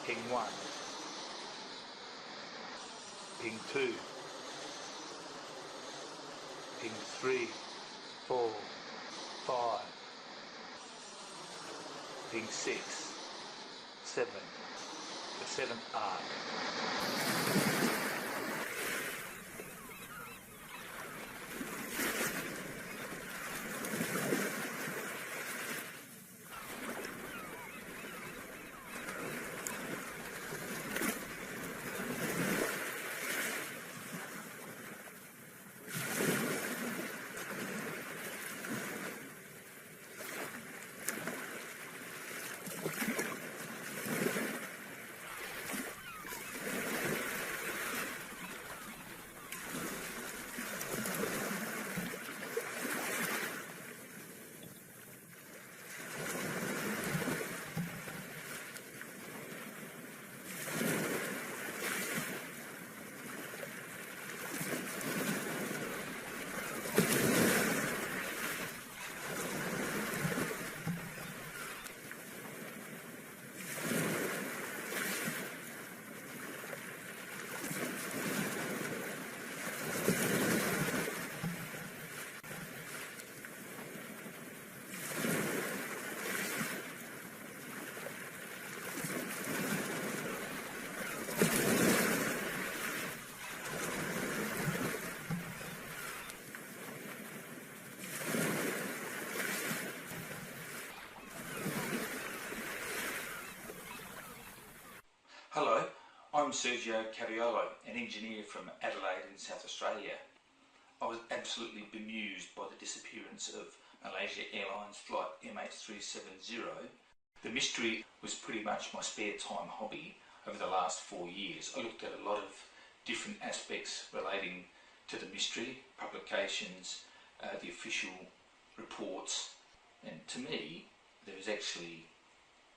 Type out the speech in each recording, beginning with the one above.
Ping 1, Ping 2, Ping 3, 4, 5, Ping 6, 7, the 7th arc. Hello, I'm Sergio Cariolo, an engineer from Adelaide in South Australia. I was absolutely bemused by the disappearance of Malaysia Airlines flight MH370. The mystery was pretty much my spare time hobby over the last 4 years. I looked at a lot of different aspects relating to the mystery, publications, the official reports, and to me there was actually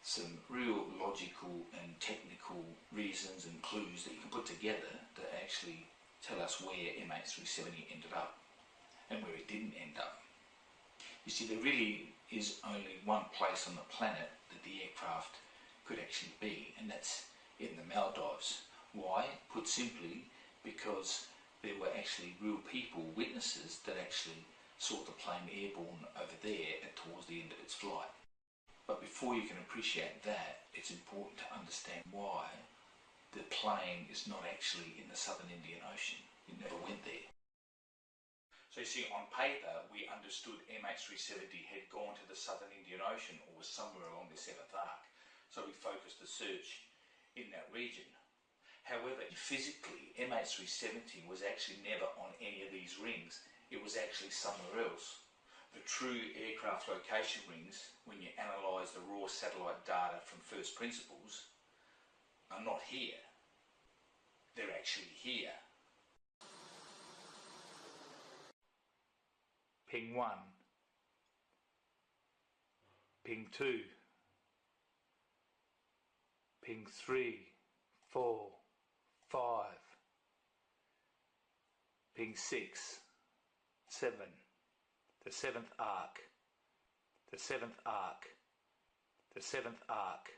some real logical and technical reasons and clues that you can put together to actually tell us where MH370 ended up and where it didn't end up. You see, there really is only one place on the planet that the aircraft could actually be, and that's in the Maldives. Why? Put simply, because there were actually real people, witnesses, that actually saw the plane airborne over there towards the end of its flight. But before you can appreciate that, it's important to understand why the plane is not actually in the southern Indian Ocean. It never went there. So you see, on paper, we understood MH370 had gone to the southern Indian Ocean or was somewhere along the 7th arc. So we focused the search in that region. However, physically, MH370 was actually never on any of these rings. It was actually somewhere else. The true aircraft location rings, when you analyse the raw satellite data from first principles, are not here. They're actually here. Ping 1, Ping 2, Ping 3, 4, 5, Ping 6, 7, the 7th arc, the 7th arc, the 7th arc.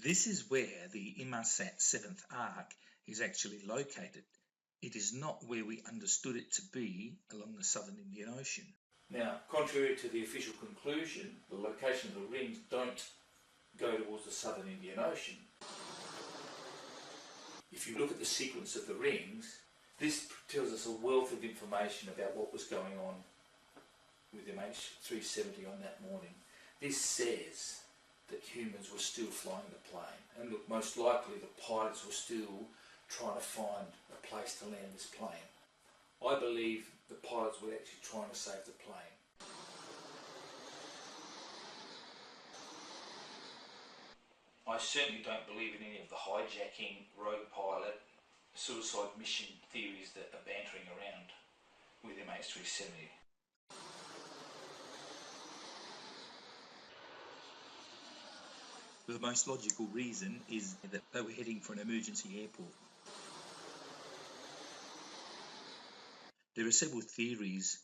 This is where the Inmarsat 7th arc is actually located. It is not where we understood it to be along the southern Indian Ocean. Now, contrary to the official conclusion, the location of the rings don't go towards the southern Indian Ocean. If you look at the sequence of the rings, this tells us a wealth of information about what was going on with MH370 on that morning. This says that humans were still flying the plane, and look, most likely the pilots were still trying to find a place to land this plane. I believe the pilots were actually trying to save the plane. I certainly don't believe in any of the hijacking, rogue pilot, suicide mission theories that are bantering around with MH370. The most logical reason is that they were heading for an emergency airport. There are several theories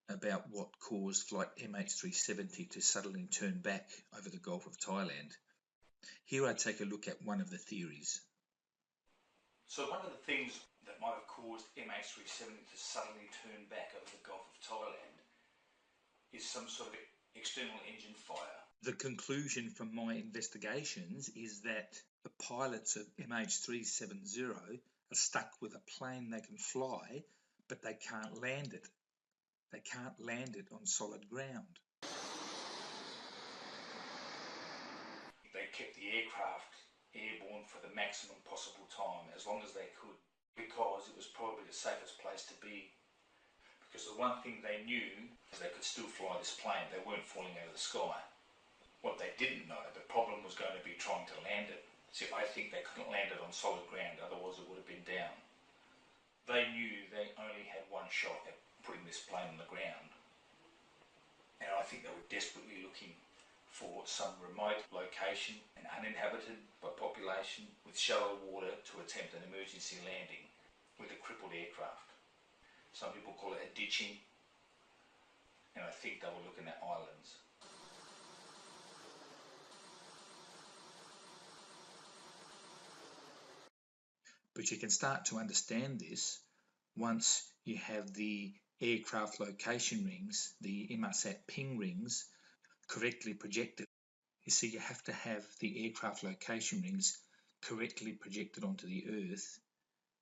about what caused flight MH370 to suddenly turn back over the Gulf of Thailand. Here I take a look at one of the theories. So one of the things that might have caused MH370 to suddenly turn back over the Gulf of Thailand is some sort of external engine fire. The conclusion from my investigations is that the pilots of MH370 are stuck with a plane they can fly, but they can't land it. They can't land it on solid ground. They kept the aircraft airborne for the maximum possible time, as long as they could, because it was probably the safest place to be. Because the one thing they knew is they could still fly this plane. They weren't falling out of the sky. What they didn't know, the problem was going to be trying to land it. So I think they couldn't land it on solid ground, otherwise it would have been down. They knew they only had one shot at putting this plane on the ground. And I think they were desperately looking for some remote location and uninhabited by population with shallow water to attempt an emergency landing with a crippled aircraft. Some people call it a ditching, and I think they were looking at islands. But you can start to understand this once you have the aircraft location rings, the Inmarsat ping rings, correctly projected. You see, you have to have the aircraft location rings correctly projected onto the Earth,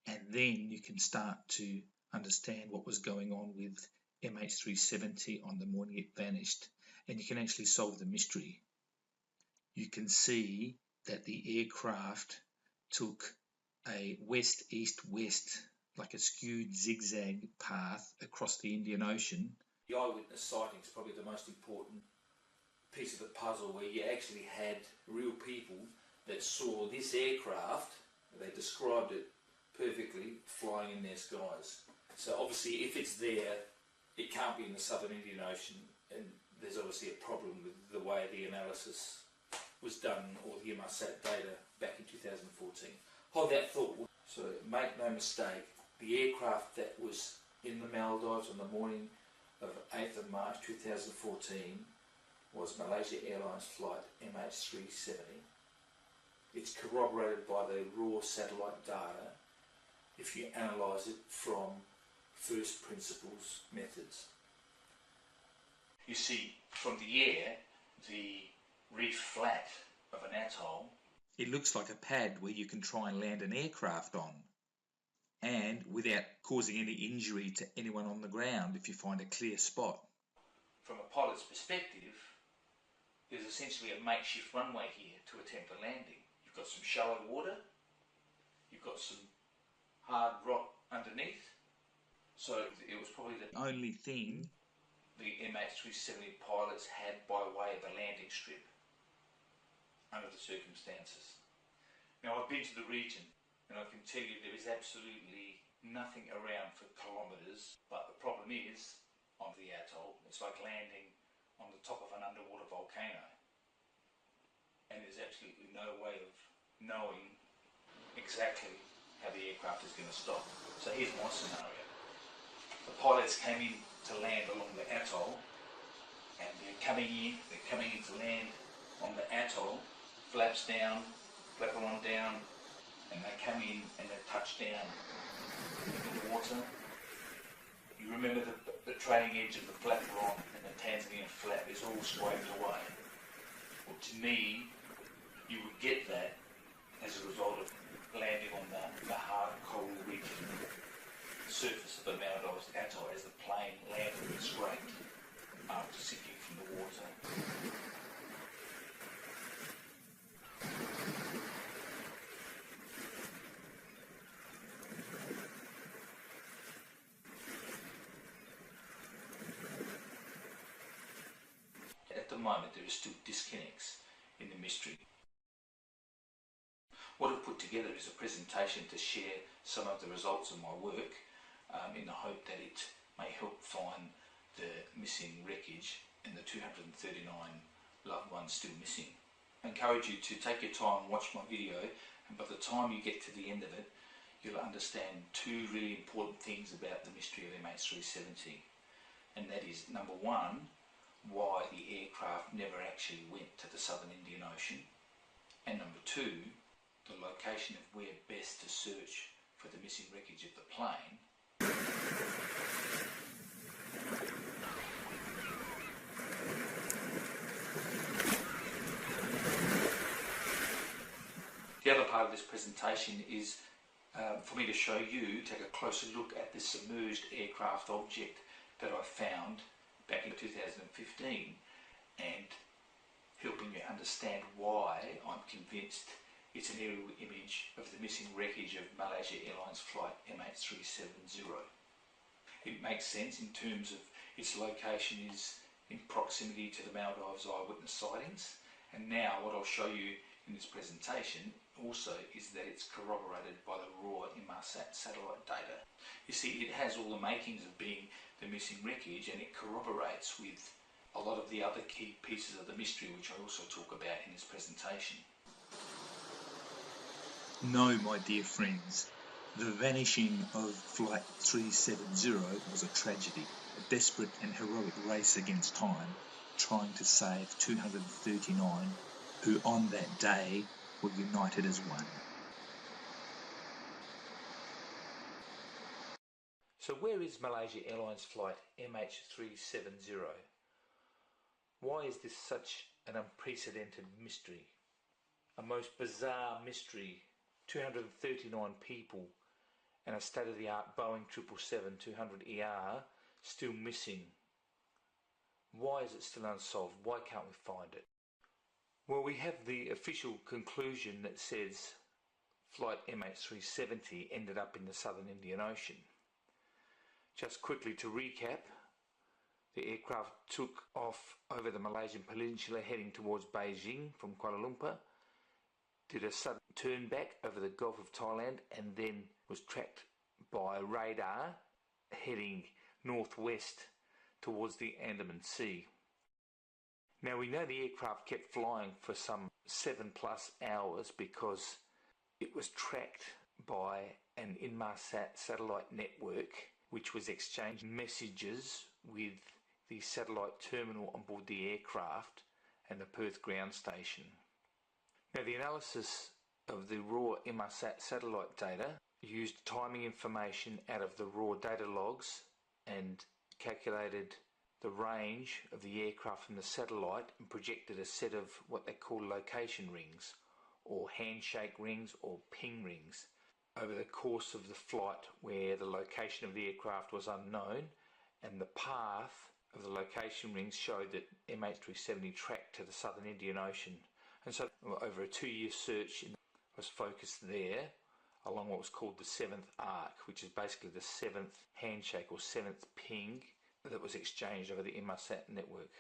and then you can start to understand what was going on with MH370 on the morning it vanished, and you can actually solve the mystery. You can see that the aircraft took a west-east-west, like a skewed zigzag path across the Indian Ocean. The eyewitness sighting is probably the most important piece of the puzzle, where you actually had real people that saw this aircraft. They described it perfectly, flying in their skies. So obviously if it's there, it can't be in the southern Indian Ocean, and there's obviously a problem with the way the analysis was done, or the Inmarsat data back in 2014. Hold that thought. So make no mistake, the aircraft that was in the Maldives on the morning of 8th of March 2014 was Malaysia Airlines flight MH370. It's corroborated by the raw satellite data if you analyse it from first principles methods. You see, from the air, the reef flat of an atoll, it looks like a pad where you can try and land an aircraft on, and without causing any injury to anyone on the ground if you find a clear spot. From a pilot's perspective, there's essentially a makeshift runway here to attempt a landing. You've got some shallow water, you've got some hard rock underneath, so it was probably the only thing the MH370 pilots had by way of a landing strip under the circumstances. Now, I've been to the region, and I can tell you there is absolutely nothing around for kilometres, but the problem is, on the atoll, it's like landing on the top of an underwater volcano, and there's absolutely no way of knowing exactly how the aircraft is going to stop. So here's my scenario. The pilots came in to land along the atoll, and they're coming in to land on the atoll, flaps down, flaperon down, and they come in and they touch down in the water. You remember the trailing edge of the flaperon and the Tanzanian flap is all scraped away. Well, to me, you would get that as a result of landing on the hard coral reef surface of the Maldives atoll as the plane landed and scraped after sinking from the water. At the moment, there are still disconnects in the mystery. What I've put together is a presentation to share some of the results of my work in the hope that it may help find the missing wreckage and the 239 loved ones still missing. I encourage you to take your time and watch my video, and by the time you get to the end of it, you'll understand two really important things about the mystery of MH370. And that is, number one, why the aircraft never actually went to the southern Indian Ocean, And number two, the location of where best to search for the missing wreckage of the plane. The other part of this presentation is for me to show you, take a closer look at this submerged aircraft object that I found back in 2015 and helping you understand why I'm convinced it's an aerial image of the missing wreckage of Malaysia Airlines flight MH370. It makes sense in terms of its location is in proximity to the Maldives eyewitness sightings, and now what I'll show you in this presentation also is that it's corroborated by the raw Inmarsat satellite data. You see, it has all the makings of being the missing wreckage, and it corroborates with a lot of the other key pieces of the mystery, which I also talk about in this presentation. No, my dear friends, the vanishing of Flight 370 was a tragedy, a desperate and heroic race against time, trying to save 239 who on that day were united as one. So where is Malaysia Airlines flight MH370? Why is this such an unprecedented mystery? A most bizarre mystery. 239 people and a state-of-the-art Boeing 777-200ER still missing. Why is it still unsolved? Why can't we find it? Well, we have the official conclusion that says flight MH370 ended up in the southern Indian Ocean. Just quickly to recap, the aircraft took off over the Malaysian peninsula heading towards Beijing from Kuala Lumpur, did a sudden turn back over the Gulf of Thailand, and then was tracked by radar heading northwest towards the Andaman Sea. Now we know the aircraft kept flying for some 7+ hours because it was tracked by an Inmarsat satellite network which was exchanging messages with the satellite terminal on board the aircraft and the Perth ground station. Now the analysis of the raw Inmarsat satellite data used timing information out of the raw data logs and calculated the range of the aircraft from the satellite and projected a set of what they call location rings or handshake rings or ping rings over the course of the flight, where the location of the aircraft was unknown and the path of the location rings showed that MH370 tracked to the southern Indian Ocean. And so over a 2-year search was focused there along what was called the 7th arc, which is basically the 7th handshake or 7th ping that was exchanged over the Inmarsat network.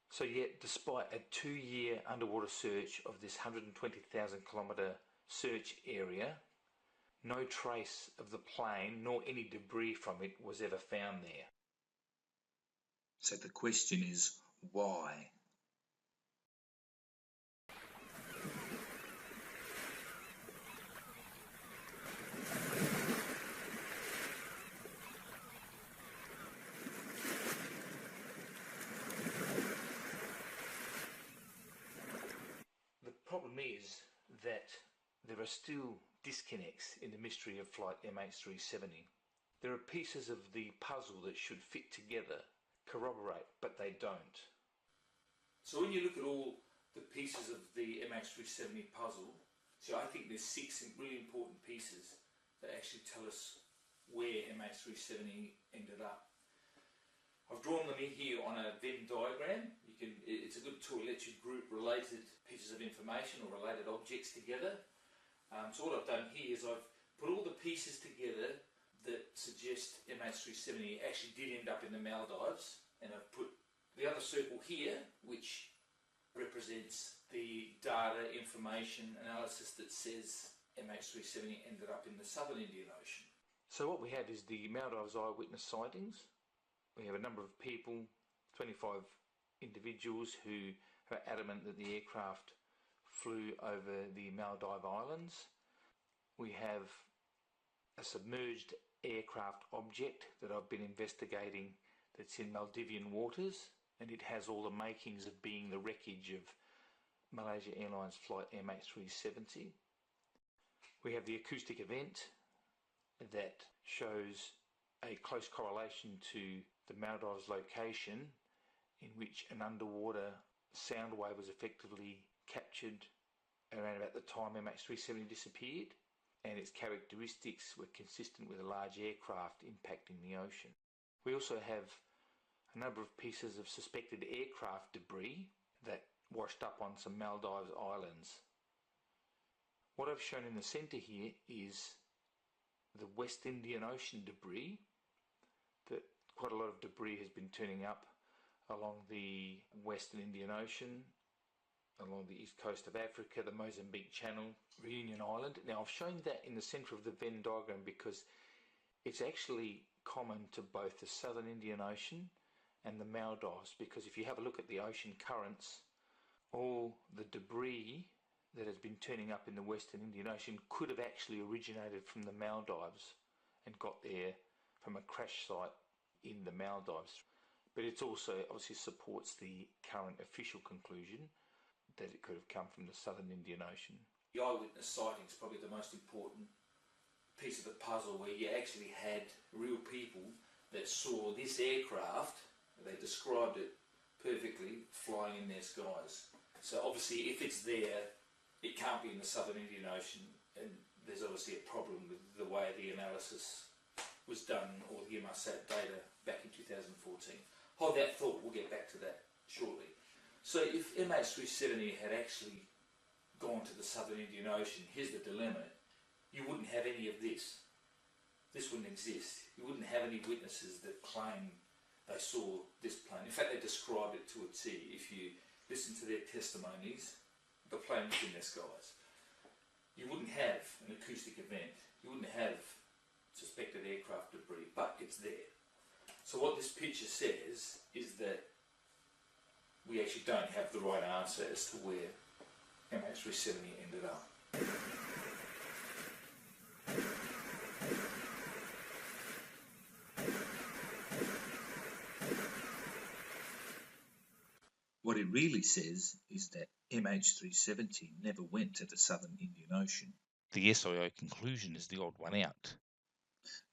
So yet, despite a 2-year underwater search of this 120,000 kilometre search area, no trace of the plane nor any debris from it was ever found there. So the question is, why? The problem is that there are still disconnects in the mystery of flight MH370. There are pieces of the puzzle that should fit together, corroborate, but they don't. So when you look at all the pieces of the MH370 puzzle, so I think there's 6 really important pieces that actually tell us where MH370 ended up. I've drawn them in here on a Venn diagram. It's a good tool. It lets you group related pieces of information or related objects together. So what I've done here is I've put all the pieces together that suggest MH370 actually did end up in the Maldives, and I've put the other circle here, which represents the data, information, analysis that says MH370 ended up in the southern Indian Ocean. So what we have is the Maldives eyewitness sightings. We have a number of people, 25 individuals who are adamant that the aircraft flew over the Maldive Islands. We have a submerged aircraft object that I've been investigating that's in Maldivian waters, and it has all the makings of being the wreckage of Malaysia Airlines flight MH370. We have the acoustic event that shows a close correlation to the Maldives location, in which an underwater sound wave was effectively captured around about the time MH370 disappeared, and its characteristics were consistent with a large aircraft impacting the ocean. We also have a number of pieces of suspected aircraft debris that washed up on some Maldives islands. What I've shown in the centre here is the West Indian Ocean debris. That quite a lot of debris has been turning up along the Western Indian Ocean, along the east coast of Africa, the Mozambique Channel, Reunion Island. Now I've shown that in the centre of the Venn diagram because it's actually common to both the Southern Indian Ocean and the Maldives, because if you have a look at the ocean currents, all the debris that has been turning up in the Western Indian Ocean could have actually originated from the Maldives and got there from a crash site in the Maldives. But it also obviously supports the current official conclusion that it could have come from the Southern Indian Ocean. The eyewitness sighting is probably the most important piece of the puzzle, where you actually had real people that saw this aircraft. They described it perfectly, flying in their skies. So obviously if it's there, it can't be in the Southern Indian Ocean, and there's obviously a problem with the way the analysis was done, or the Inmarsat data back in 2014. Hold that thought, we'll get back to that shortly. So if MH370 had actually gone to the Southern Indian Ocean, here's the dilemma. You wouldn't have any of this. This wouldn't exist. You wouldn't have any witnesses that claim they saw this plane. In fact, they described it to a T. If you listen to their testimonies, the plane was in their skies. You wouldn't have an acoustic event. You wouldn't have suspected aircraft debris, but it's there. So what this picture says is that we actually don't have the right answer as to where MH370 ended up. What it really says is that MH370 never went to the Southern Indian Ocean. The SIO conclusion is the odd one out.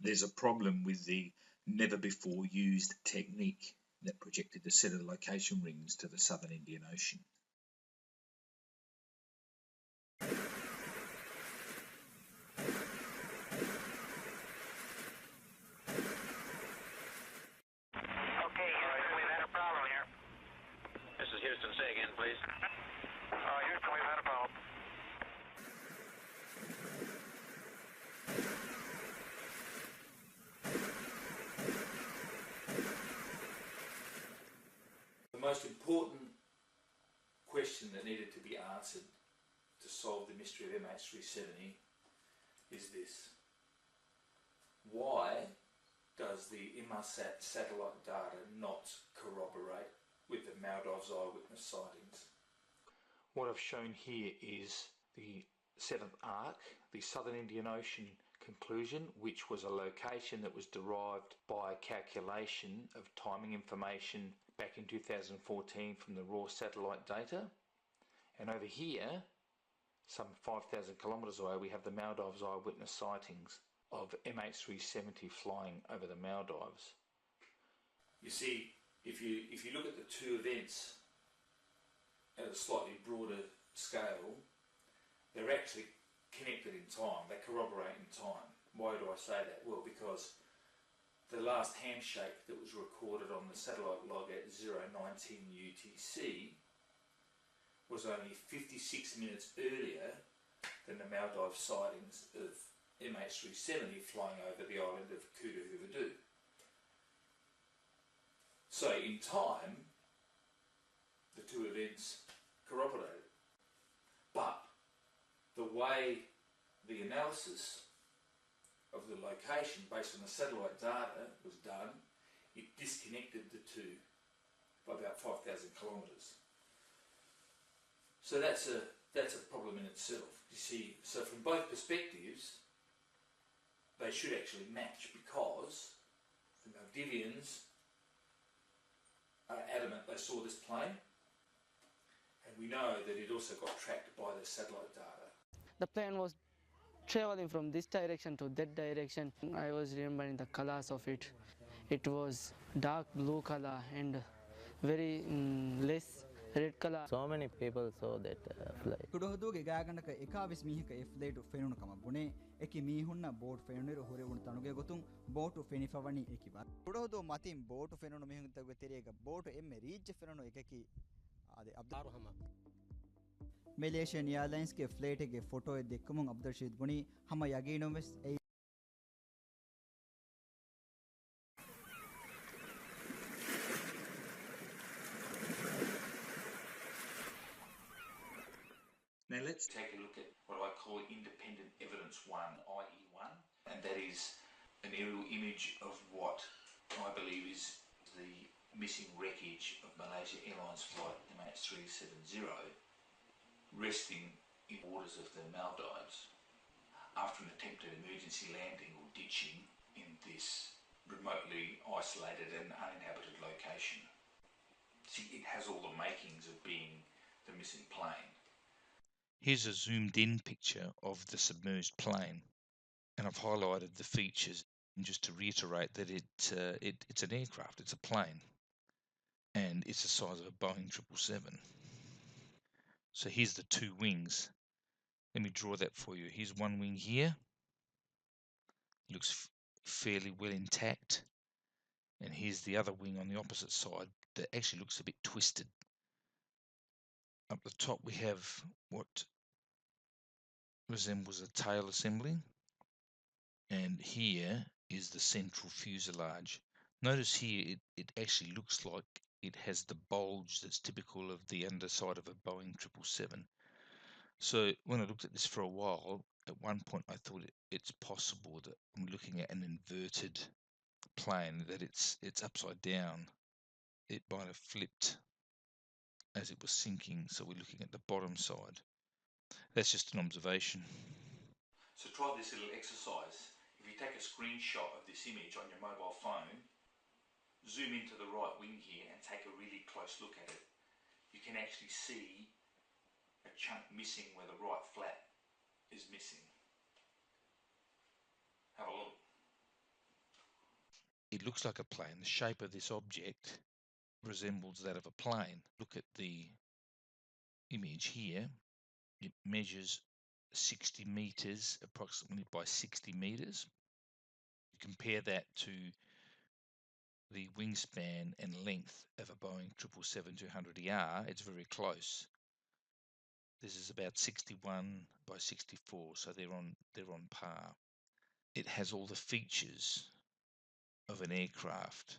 There's a problem with the never before used technique that projected a set of location rings to the Southern Indian Ocean. The most important question that needed to be answered to solve the mystery of MH370 is this. Why does the Inmarsat satellite data not corroborate with the Maldives eyewitness sightings? What I've shown here is the seventh arc, the Southern Indian Ocean conclusion, which was a location that was derived by calculation of timing information back in 2014 from the raw satellite data. And over here, some 5,000 kilometres away, we have the Maldives eyewitness sightings of MH370 flying over the Maldives. You see, if you look at the two events at a slightly broader scale, they're actually connected in time, they corroborate in time. Why do I say that? Well, because the last handshake that was recorded on the satellite log at 019 UTC was only 56 minutes earlier than the Maldives sightings of MH370 flying over the island of Kuta Huvadu. So in time, the two events corroborated. But the way the analysis of the location based on the satellite data was done, it disconnected the two by about 5,000 kilometres. So that's a problem in itself. You see, so from both perspectives, they should actually match, because the Maldivians are adamant they saw this plane, and we know that it also got tracked by the satellite data. The plane was traveling from this direction to that direction. I was remembering the colors of it. It was dark blue color and very less red color. So many people saw that flight. ಕುಡಹದುಗೆ ಗಾಗಂಡಕ ಎಕಾವಿಸ್ ಮೀಹಕ ಎಫ್ಲೇಟು ಫೆನುನು ಕಮ ಬುನೆ ಎಕಿ ಮೀಹುನ್ನ boat ಫೆನುನಿರು ಹೊರೆವುನು ತನುಗೆ ಗೊತುಂ boat ಫೆನಿಫವನಿ ಎಕಿ ಬಾ ಕುಡಹದು ಮತಿಂ ಬೋಟು ಫೆನುನು ಮೀಹುನ್ ತಗುಗೆ ತೆರಿಯಗ ಬೋಟು ಎಮ್ಮೆ ರೀಚ್ ಫೆನುನು ಎಕಕಿ ಆದೆ ಅಬ್ದುಲ್ ರಹಮಾನ್ ಮಲೇಷಿಯನ್ ಏರ್ಲೈನ್ಸ್ ಗೆ ಫ್ಲೈಟ್ ಗೆ ಫೋಟೋ ಎದ್ದೆಕ್ಕುಮುಂ ಅಬ್ದುಲ್ ಶಹೀದ್ ಬುನಿ ಹಮ ಯಗೀನೋವೆಸ್ Now let's take a look at what I call independent evidence 1, IE1, and that is an aerial image of what I believe is the missing wreckage of Malaysia Airlines flight MH370 resting in waters of the Maldives after an attempted emergency landing or ditching in this remotely isolated and uninhabited location. See, it has all the makings of being the missing plane. Here's a zoomed in picture of the submerged plane, and I've highlighted the features just to reiterate that it's an aircraft, it's a plane, and it's the size of a Boeing 777. So here's the two wings. Let me draw that for you. Here's one wing here, looks fairly well intact, and here's the other wing on the opposite side that actually looks a bit twisted. Up the top we have what resembles a tail assembly, and here is the central fuselage. Notice here it actually looks like it has the bulge that's typical of the underside of a Boeing 777. So when I looked at this for a while, at one point I thought it's possible that I'm looking at an inverted plane, that it's upside down. It might have flipped as it was sinking, so we're looking at the bottom side. That's just an observation. So try this little exercise. If you take a screenshot of this image on your mobile phone, zoom into the right wing here and take a really close look at it, you can actually see a chunk missing where the right flap is missing. Have a look. It looks like a plane. The shape of this object resembles that of a plane. Look at the image here. It measures 60 meters approximately by 60 meters. You compare that to the wingspan and length of a Boeing 777-200ER, it's very close. This is about 61 by 64, so they're on par. It has all the features of an aircraft: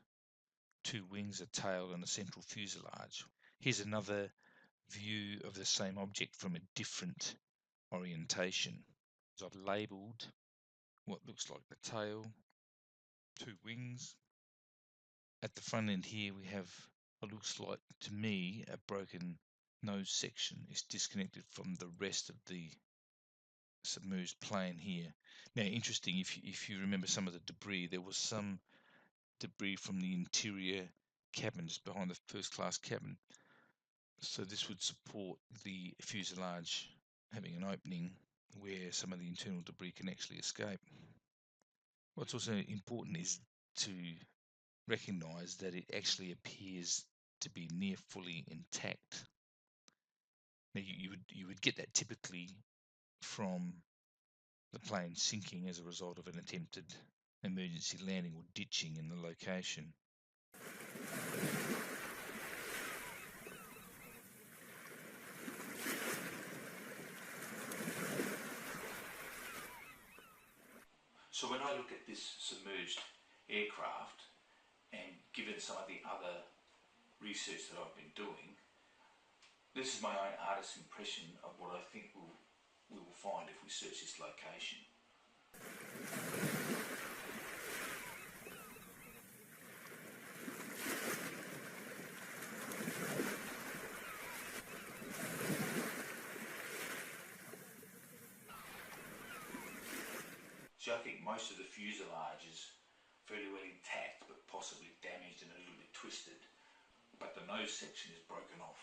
two wings, a tail, and a central fuselage. Here's another view of the same object from a different orientation. So I've labelled what looks like the tail, two wings. At the front end here we have what looks like, to me, a broken nose section. It's disconnected from the rest of the submerged plane here. Now, interesting, if you remember some of the debris, there was some debris from the interior cabin, just behind the first class cabin. So this would support the fuselage having an opening where some of the internal debris can actually escape. What's also important is to recognise that it actually appears to be near fully intact. Now you would get that typically from the plane sinking as a result of an attempted emergency landing or ditching in the location. So when I look at this submerged aircraft, and given some of the other research that I've been doing, this is my own artist's impression of what I think we will find if we search this location. So I think most of the fuselage is fairly well intact, but possibly damaged and a little bit twisted. But the nose section is broken off,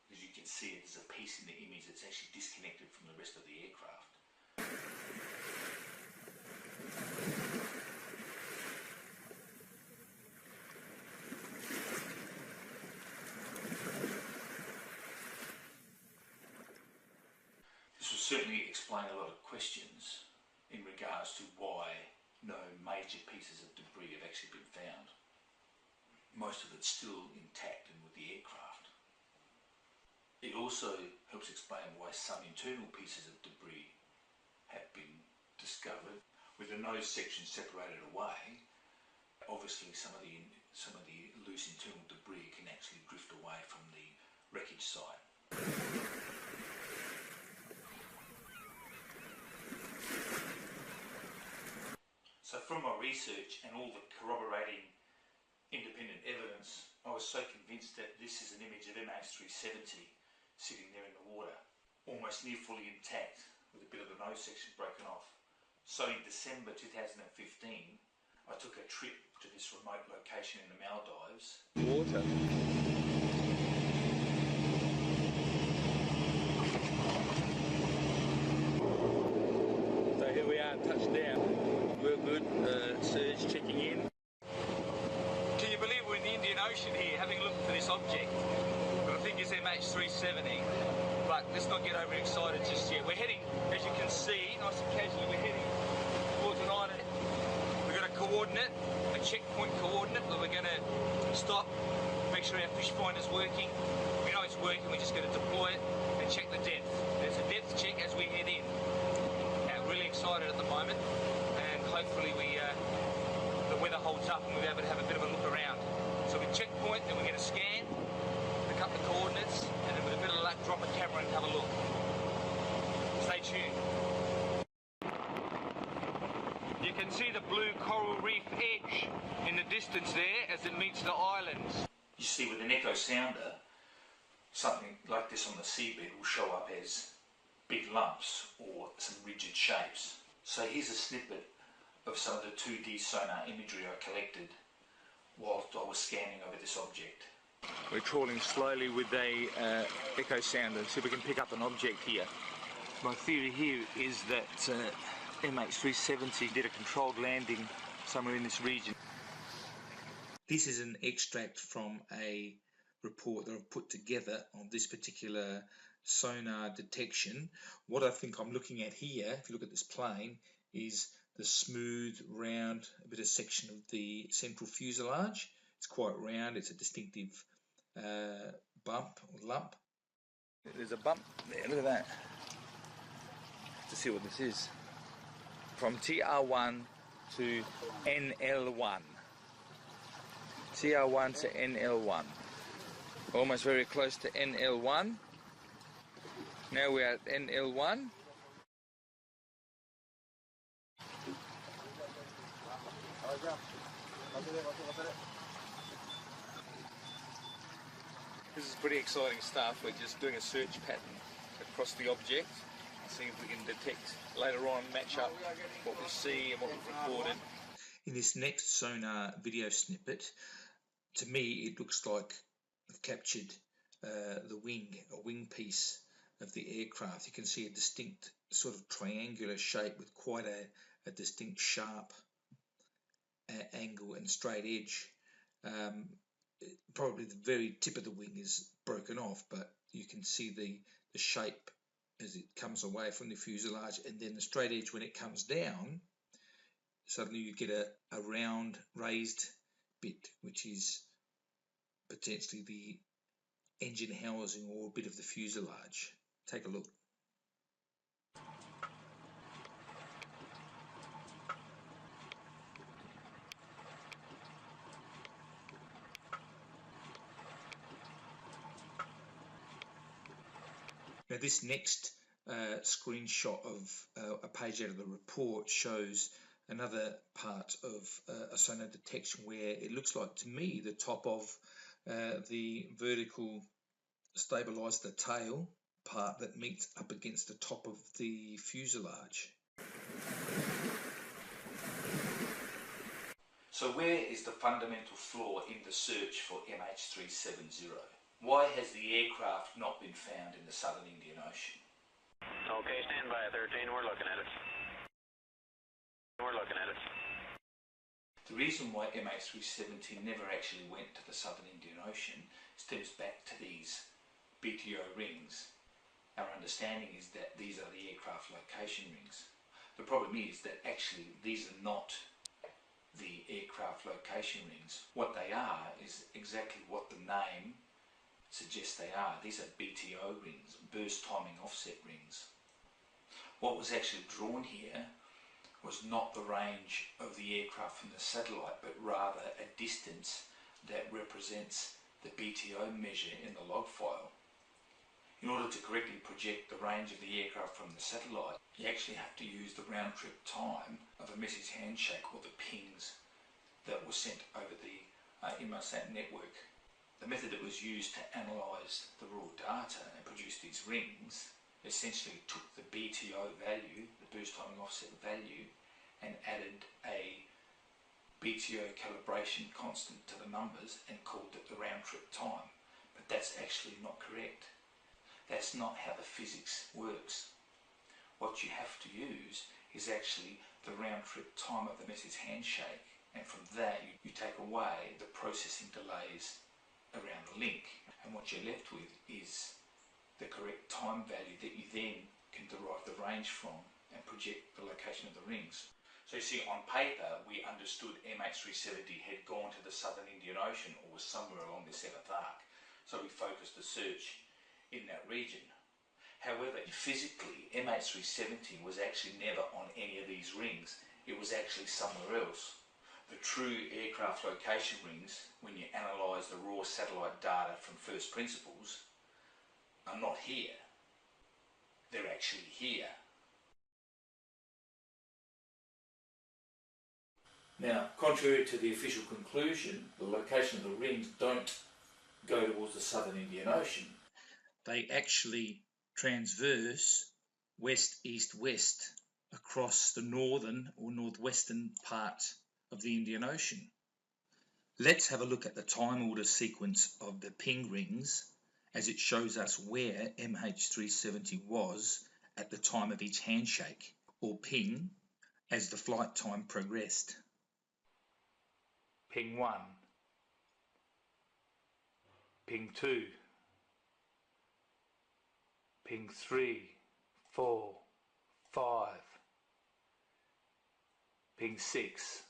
because you can see it, there's a piece in the image that's actually disconnected from the rest of the aircraft. This will certainly explain a lot of questions in regards to why no major pieces of debris have actually been found. Most of it's still intact and with the aircraft. It also helps explain why some internal pieces of debris have been discovered. With the nose section separated away, obviously some of the loose internal debris can actually drift away from the wreckage site. So from my research and all the corroborating independent evidence, I was so convinced that this is an image of MH370 sitting there in the water, almost near fully intact, with a bit of the nose section broken off. So in December 2015, I took a trip to this remote location in the Maldives. Water. So here we are, touchdown. We're good, surge checking in. Can you believe we're in the Indian Ocean here, having a look for this object? But I think it's MH370, but let's not get overexcited just yet. We're heading, as you can see, nice and casually, we're heading towards an island. We've got a coordinate, a checkpoint coordinate, that we're going to stop, make sure our fish finder's working. We know it's working, we're just going to deploy it and check the depth. There's a depth check as we head in. Now, really excited at the moment, and hopefully the weather holds up and we'll be able to have a bit of a look around. So we checkpoint, then we get a scan, pick up the coordinates, and then with a bit of luck drop a camera and have a look. Stay tuned. You can see the blue coral reef edge in the distance there as it meets the islands. You see with an echo sounder, something like this on the seabed will show up as big lumps or some rigid shapes. So here's a snippet of some of the 2D sonar imagery I collected whilst I was scanning over this object. We're trawling slowly with a echo sounder, see if we can pick up an object here. My theory here is that MH370 did a controlled landing somewhere in this region. This is an extract from a report that I've put together on this particular sonar detection. What I think I'm looking at here, if you look at this plane, is the smooth, round, a bit of section of the central fuselage. It's quite round, it's a distinctive bump or lump. There's a bump there, look at that. To see what this is. From TR1 to NL1. TR1 to NL1. Almost very close to NL1. Now we're at NL1. This is pretty exciting stuff. We're just doing a search pattern across the object, seeing if we can detect later on, match up what we see and what we've recorded. In this next sonar video snippet, to me it looks like I've captured the wing piece of the aircraft. You can see a distinct sort of triangular shape with quite a distinct sharp angle and straight edge. Probably the very tip of the wing is broken off, but you can see the shape as it comes away from the fuselage, and then the straight edge when it comes down, suddenly you get a round raised bit, which is potentially the engine housing or a bit of the fuselage. Take a look. Now this next screenshot of a page out of the report shows another part of a sonar detection where it looks like, to me, the top of the vertical stabilizer, the tail part that meets up against the top of the fuselage. So where is the fundamental flaw in the search for MH370? Why has the aircraft not been found in the southern Indian Ocean? Okay, stand by 13, we're looking at it. We're looking at it. The reason why MH370 never actually went to the southern Indian Ocean stems back to these BTO rings. Our understanding is that these are the aircraft location rings. The problem is that actually these are not the aircraft location rings. What they are is exactly what the name suggests they are. These are BTO rings, burst timing offset rings. What was actually drawn here was not the range of the aircraft from the satellite, but rather a distance that represents the BTO measure in the log file. In order to correctly project the range of the aircraft from the satellite, you actually have to use the round trip time of a message handshake, or the pings that were sent over the Inmarsat network. The method that was used to analyse the raw data and produce these rings essentially took the BTO value, the burst timing offset value, and added a BTO calibration constant to the numbers and called it the round trip time. But that's actually not correct. That's not how the physics works. What you have to use is actually the round trip time of the message handshake, and from that you take away the processing delays around the link, and what you're left with is the correct time value that you then can derive the range from and project the location of the rings. So you see, on paper we understood MH370 had gone to the southern Indian Ocean or was somewhere along the 7th arc, so we focused the search in that region. However, physically MH370 was actually never on any of these rings. It was actually somewhere else. The true aircraft location rings, when you analyse the raw satellite data from first principles, are not here. They're actually here. Now, contrary to the official conclusion, the location of the rings don't go towards the southern Indian Ocean. They actually transverse west-east-west across the northern or northwestern part of the Indian Ocean. Let's have a look at the time order sequence of the ping rings as it shows us where MH370 was at the time of each handshake or ping as the flight time progressed. Ping 1, ping 2, ping 3, 4, 5, ping 6,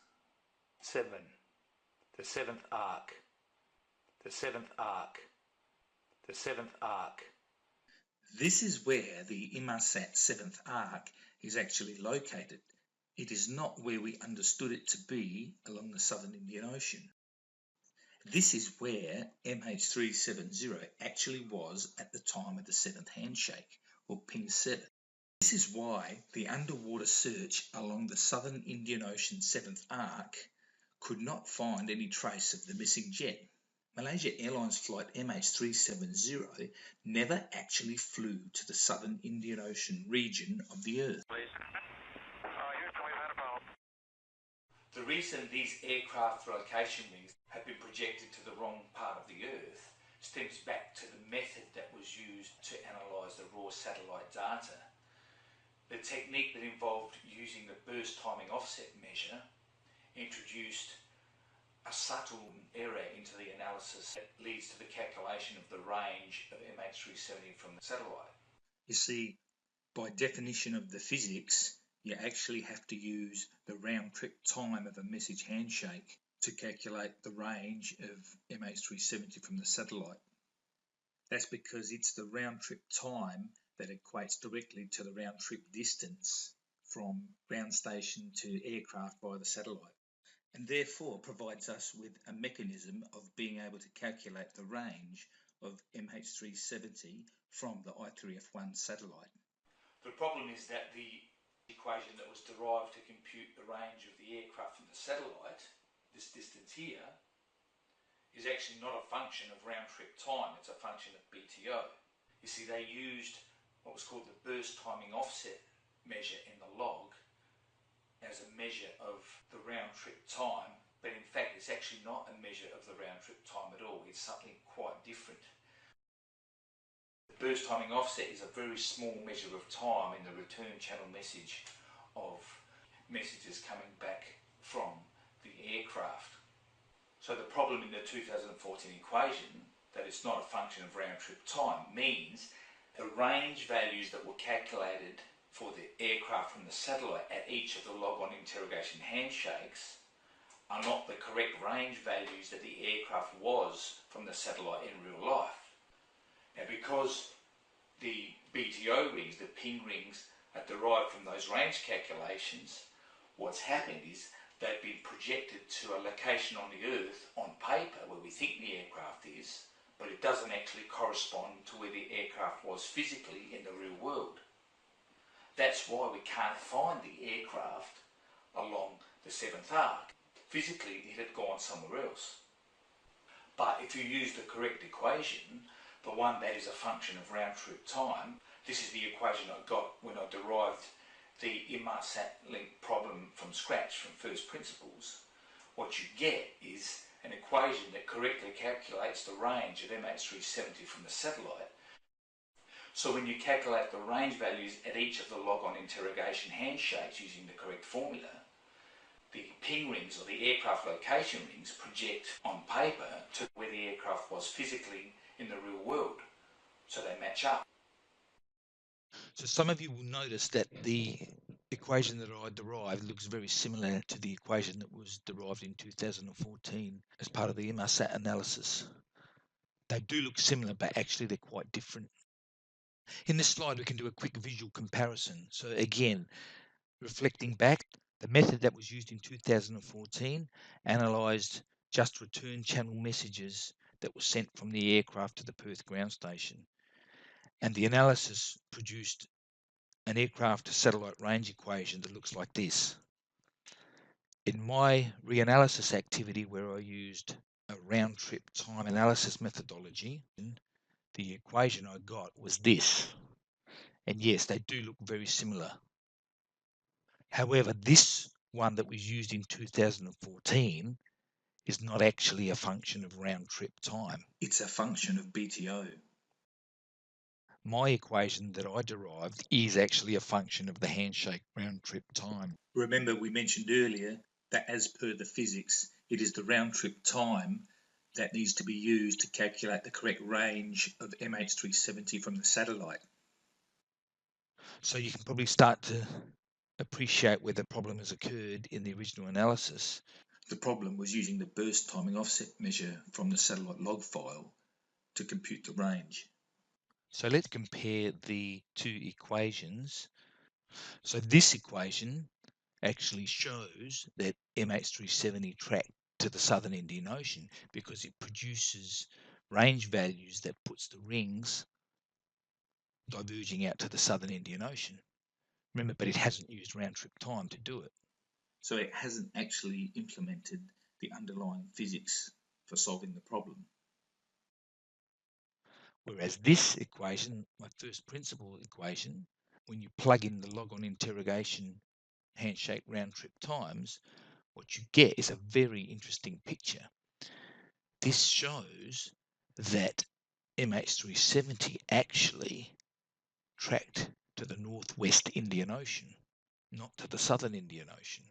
7, the 7th arc, the 7th arc, the 7th arc. This is where the Inmarsat 7th arc is actually located. It is not where we understood it to be along the southern Indian Ocean. This is where MH370 actually was at the time of the 7th handshake, or ping 7. This is why the underwater search along the southern Indian Ocean 7th arc could not find any trace of the missing jet. Malaysia Airlines flight MH370 never actually flew to the southern Indian Ocean region of the Earth. The reason these aircraft location rings have been projected to the wrong part of the Earth stems back to the method that was used to analyse the raw satellite data. The technique that involved using the burst timing offset measure introduced a subtle error into the analysis that leads to the calculation of the range of MH370 from the satellite. You see, by definition of the physics, you actually have to use the round trip time of a message handshake to calculate the range of MH370 from the satellite. That's because it's the round trip time that equates directly to the round trip distance from ground station to aircraft by the satellite, and therefore provides us with a mechanism of being able to calculate the range of MH370 from the I3F1 satellite. The problem is that the equation that was derived to compute the range of the aircraft from the satellite, this distance here, is actually not a function of round trip time, it's a function of BTO. You see, they used what was called the burst timing offset measure in the log as a measure of the round trip time, but in fact it's actually not a measure of the round trip time at all. It's something quite different. burst timing offset is a very small measure of time in the return channel message of messages coming back from the aircraft. So the problem in the 2014 equation, that it's not a function of round trip time, means the range values that were calculated for the aircraft from the satellite at each of the log-on interrogation handshakes are not the correct range values that the aircraft was from the satellite in real life. Now, because the BTO rings, the ping rings, are derived from those range calculations, what's happened is they've been projected to a location on the Earth on paper where we think the aircraft is, but it doesn't actually correspond to where the aircraft was physically in the real world. That's why we can't find the aircraft along the 7th arc. Physically, it had gone somewhere else. But if you use the correct equation, the one that is a function of round trip time, this is the equation I got when I derived the Inmarsat link problem from scratch, from first principles. What you get is an equation that correctly calculates the range of MH370 from the satellite. So when you calculate the range values at each of the log-on interrogation handshakes using the correct formula, the ping rings or the aircraft location rings project on paper to where the aircraft was physically in the real world. So they match up. So some of you will notice that the equation that I derived looks very similar to the equation that was derived in 2014 as part of the Inmarsat analysis. They do look similar, but actually they're quite different. In this slide, we can do a quick visual comparison. So again, reflecting back, the method that was used in 2014 analysed just return channel messages that were sent from the aircraft to the Perth ground station. And the analysis produced an aircraft to satellite range equation that looks like this. In my reanalysis activity, where I used a round trip time analysis methodology, the equation I got was this. And yes, they do look very similar. However, this one that was used in 2014 is not actually a function of round trip time. It's a function of BTO. My equation that I derived is actually a function of the handshake round trip time. Remember, we mentioned earlier that as per the physics, it is the round trip time that needs to be used to calculate the correct range of MH370 from the satellite. So you can probably start to appreciate where the problem has occurred in the original analysis. The problem was using the burst timing offset measure from the satellite log file to compute the range. So let's compare the two equations. So this equation actually shows that MH370 tracked to the southern Indian Ocean because it produces range values that puts the rings diverging out to the southern Indian Ocean. Remember, but it hasn't used round trip time to do it. So it hasn't actually implemented the underlying physics for solving the problem. Whereas this equation, my first principle equation, when you plug in the log-on interrogation handshake round trip times, what you get is a very interesting picture. This shows that MH370 actually tracked to the northwest Indian Ocean, not to the southern Indian Ocean.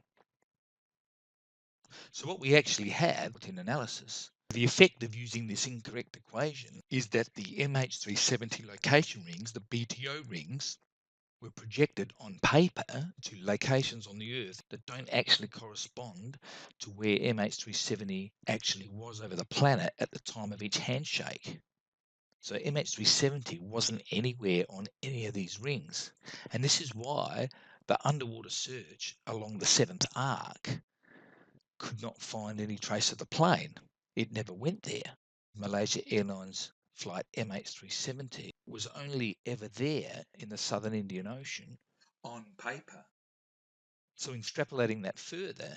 So what we actually had in analysis, the effect of using this incorrect equation is that the MH370 location rings, the BTO rings, were projected on paper to locations on the Earth that don't actually correspond to where MH370 actually was over the planet at the time of each handshake. So MH370 wasn't anywhere on any of these rings. And this is why the underwater search along the 7th arc could not find any trace of the plane. It never went there. Malaysia Airlines flight MH370 was only ever there in the southern Indian Ocean on paper. So extrapolating that further,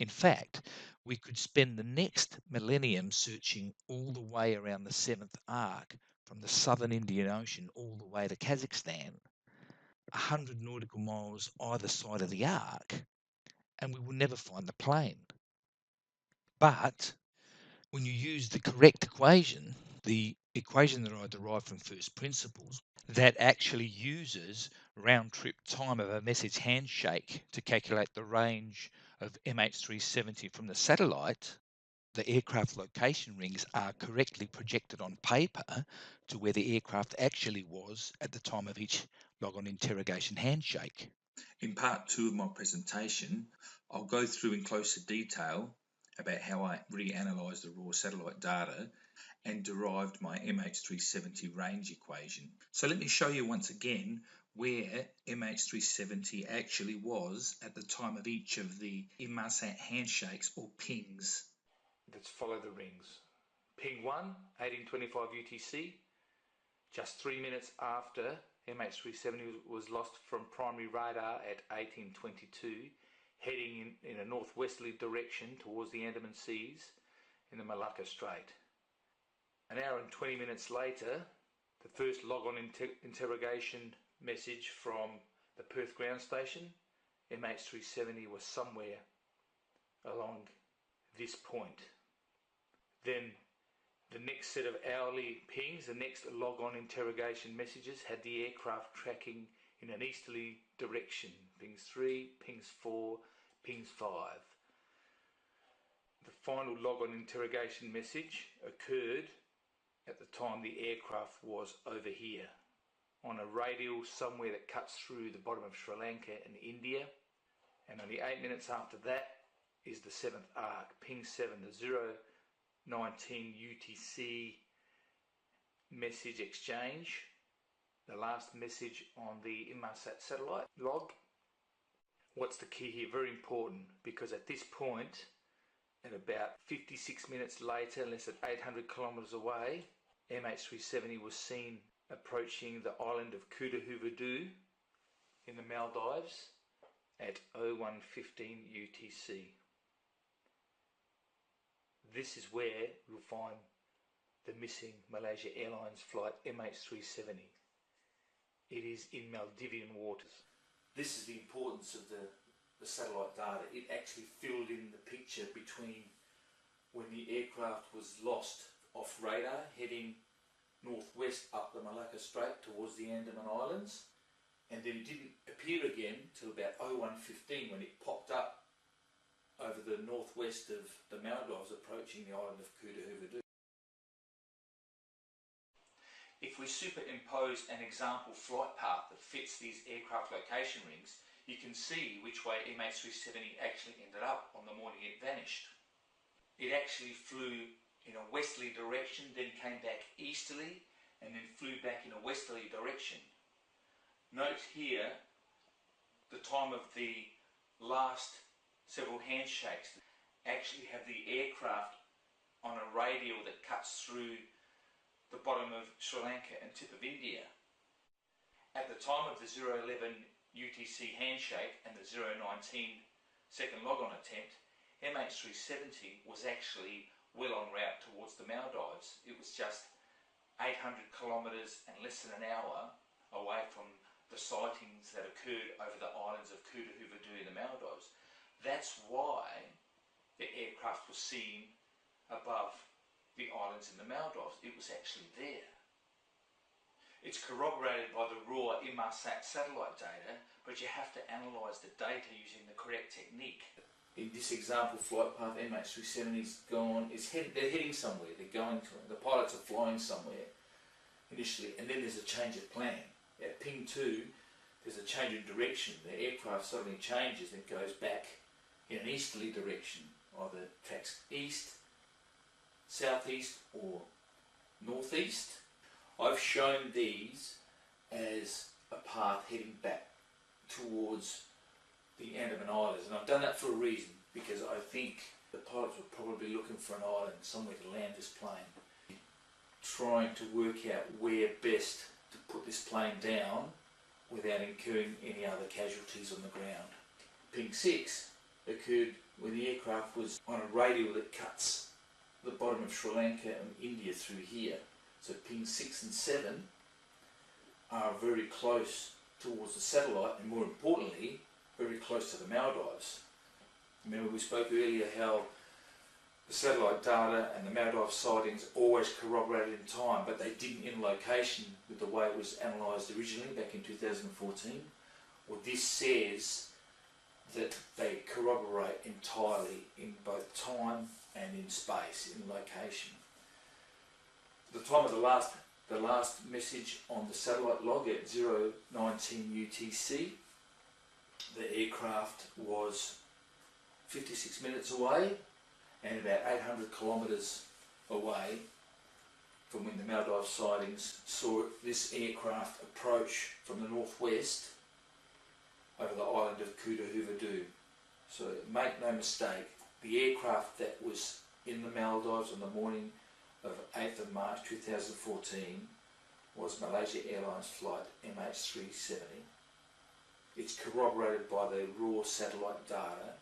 in fact, we could spend the next millennium searching all the way around the 7th arc from the southern Indian Ocean all the way to Kazakhstan, 100 nautical miles either side of the arc, and we will never find the plane. But when you use the correct equation, the equation that I derived from first principles that actually uses round trip time of a message handshake to calculate the range of MH370 from the satellite. The aircraft location rings are correctly projected on paper to where the aircraft actually was at the time of each log-on interrogation handshake. In part 2 of my presentation, I'll go through in closer detail about how I reanalyzed the raw satellite data and derived my MH370 range equation. So let me show you once again where MH370 actually was at the time of each of the Inmarsat handshakes or pings. Let's follow the rings. Ping 1, 1825 UTC, just 3 minutes after MH370 was lost from primary radar at 1822, heading in a northwesterly direction towards the Andaman Seas in the Malacca Strait. An hour and 20 minutes later, the first log-on interrogation message from the Perth ground station, MH370 was somewhere along this point. Then the next set of hourly pings, the next log-on interrogation messages had the aircraft tracking in an easterly direction. Pings 3, pings 4, pings 5. The final log-on interrogation message occurred at the time the aircraft was over here, on a radial somewhere that cuts through the bottom of Sri Lanka and India. And only 8 minutes after that is the 7th arc, ping 7, the 019 UTC message exchange, the last message on the Inmarsat satellite log. What's the key here? Very important, because at this point, at about 56 minutes later, less than 800 kilometres away, MH370 was seen approaching the island of Kudahuvadhoo in the Maldives at 0115 UTC. This is where you'll find the missing Malaysia Airlines flight MH370. It is in Maldivian waters. This is the importance of the satellite data. It actually filled in the picture between when the aircraft was lost off radar heading northwest up the Malacca Strait towards the Andaman Islands, and then it didn't appear again till about 0115 when it popped up over the northwest of the Maldives approaching the island of Kudahuvadhoo. If we superimpose an example flight path that fits these aircraft location rings, you can see which way MH370 actually ended up on the morning it vanished. It actually flew in a westerly direction, then came back easterly, and then flew back in a westerly direction. Note here the time of the last several handshakes actually have the aircraft on a radial that cuts through the bottom of Sri Lanka and tip of India. At the time of the 011 UTC handshake and the 019 second log-on attempt, MH370 was actually well en route towards the Maldives. It was just 800 kilometres and less than an hour away from the sightings that occurred over the islands of Kudahuvadhoo in the Maldives. That's why the aircraft was seen above the islands in the Maldives. It was actually there. It's corroborated by the raw Inmarsat satellite data, but you have to analyse the data using the correct technique. In this example flight path, MH370's gone, they're heading somewhere, they're going to it. The pilots are flying somewhere initially, and then there's a change of plan. At ping 2, there's a change of direction. The aircraft suddenly changes and goes back in an easterly direction, either tracks east, southeast or northeast. I've shown these as a path heading back towards the Andaman Islands, and I've done that for a reason, because I think the pilots were probably looking for an island, somewhere to land this plane, trying to work out where best to put this plane down without incurring any other casualties on the ground. Ping 6 occurred when the aircraft was on a radial that cuts the bottom of Sri Lanka and India through here. So ping 6 and 7 are very close towards the satellite, and more importantly, very close to the Maldives. Remember we spoke earlier how The satellite data and the Maldives sightings always corroborated in time, but they didn't in location with the way it was analysed originally back in 2014. Well, this says that they corroborate entirely in both time and in space, in location. At the time of the last message on the satellite log at 019 UTC, the aircraft was 56 minutes away and about 800 kilometres away from when the Maldives sightings saw this aircraft approach from the northwest over the island of Kuta Huvadu. So make no mistake, the aircraft that was in the Maldives on the morning of 8th of March 2014 was Malaysia Airlines flight MH370. It's corroborated by the raw satellite data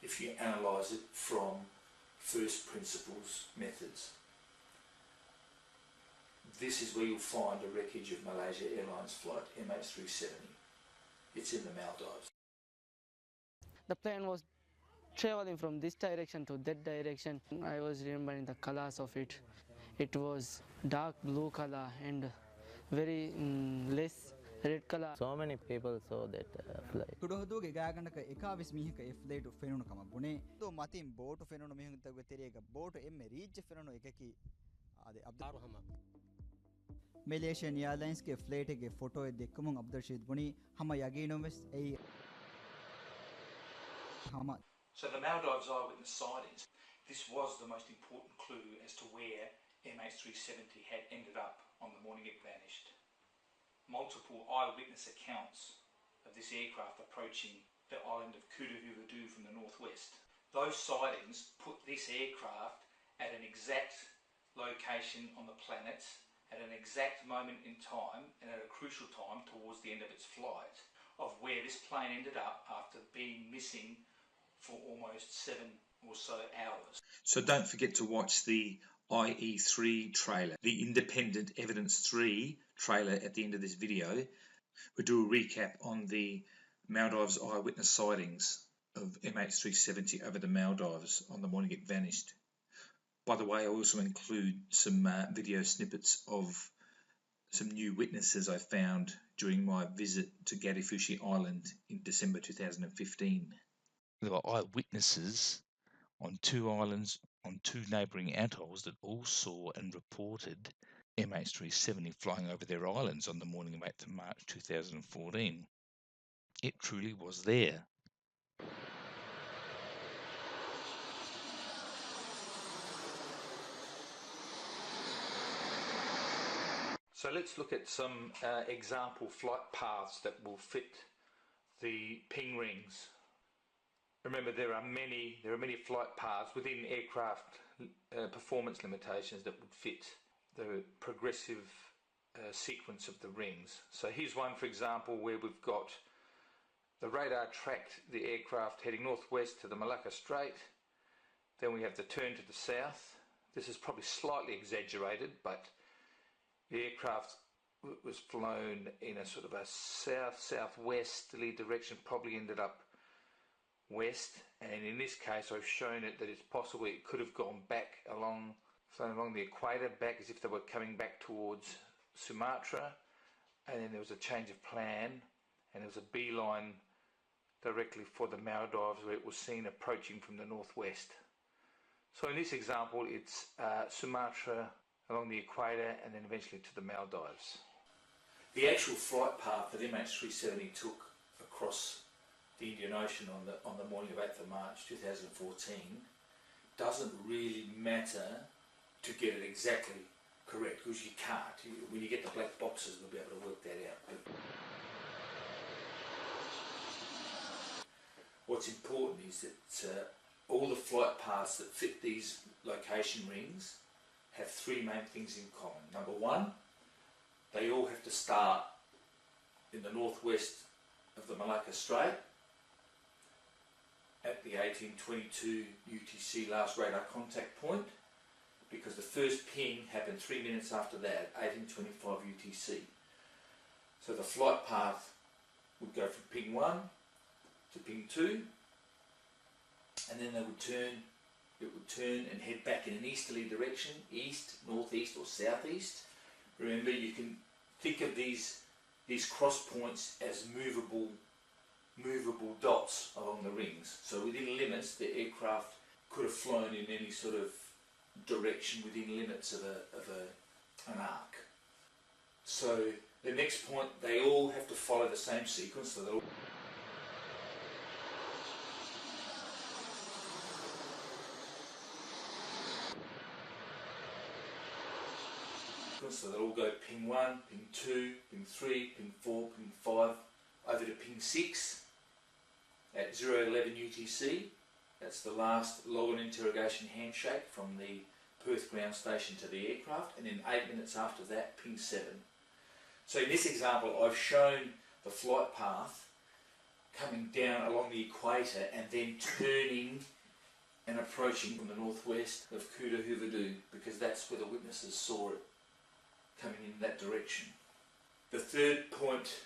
if you analyse it from first principles methods. This is where you'll find a wreckage of Malaysia Airlines flight MH370. It's in the Maldives. The plane was traveling from this direction to that direction. I was remembering the colors of it. It was dark blue color and very less red color. So many people saw that flight. Kudohuduge gaganaka ekavis mihika flight fenunu kama bune to matin boat fenunu mihun tagwe terega boat emme reach fenunu ekaki ade abdurrahman Malaysian Airlines ke flight ge photo e dekkumun Abdurrashid buni hama yaginomes ei hama. So the Maldives eyewitness sightings, this was the most important clue as to where MH370 had ended up on the morning it vanished. Multiple eyewitness accounts of this aircraft approaching the island of Kuta Huvadu from the northwest. Those sightings put this aircraft at an exact location on the planet, at an exact moment in time and at a crucial time towards the end of its flight of where this plane ended up after being missing for almost 7 or so hours. So don't forget to watch the IE3 trailer, the Independent Evidence 3 trailer at the end of this video. We'll do a recap on the Maldives eyewitness sightings of MH370 over the Maldives on the morning it vanished. By the way, I also include some video snippets of some new witnesses I found during my visit to Gadifushi Island in December 2015. There were eyewitnesses on 2 islands on 2 neighbouring atolls that all saw and reported MH370 flying over their islands on the morning of 8th of March 2014. It truly was there. So let's look at some example flight paths that will fit the ping rings. Remember, there are many flight paths within aircraft performance limitations that would fit the progressive sequence of the rings. So here's one, for example, where we've got the radar tracked the aircraft heading northwest to the Malacca Strait. Then we have the turn to the south. This is probably slightly exaggerated, but the aircraft was flown in a sort of a south-southwesterly direction, probably ended up west, and in this case I've shown it that it's possible it could have gone back along the equator, back as if they were coming back towards Sumatra, and then there was a change of plan and there was a beeline directly for the Maldives where it was seen approaching from the northwest. So in this example it's Sumatra along the equator and then eventually to the Maldives. The actual flight path that MH370 took across the Indian Ocean on the morning of 8th of March 2014 doesn't really matter to get it exactly correct, because you can't. When you get the black boxes, we'll be able to work that out. But what's important is that all the flight paths that fit these location rings have 3 main things in common. Number 1, they all have to start in the northwest of the Malacca Strait at the 1822 UTC last radar contact point, because the first ping happened 3 minutes after that, 1825 UTC. So the flight path would go from ping 1 to ping 2, and then they would turn it would turn and head back in an easterly direction, east, northeast or southeast. Remember, you can think of these cross points as movable dots along the rings. So within limits, the aircraft could have flown in any sort of direction within limits of an arc. So the next point, they all have to follow the same sequence. So they'll all go ping 1, ping 2, ping 3, ping 4, ping 5, over to ping 6 at 011 UTC. That's the last log and interrogation handshake from the Perth ground station to the aircraft, and then 8 minutes after that, ping 7. So in this example, I've shown the flight path coming down along the equator and then turning and approaching from the northwest of Kuta Huvadu, because that's where the witnesses saw it coming in that direction. The third point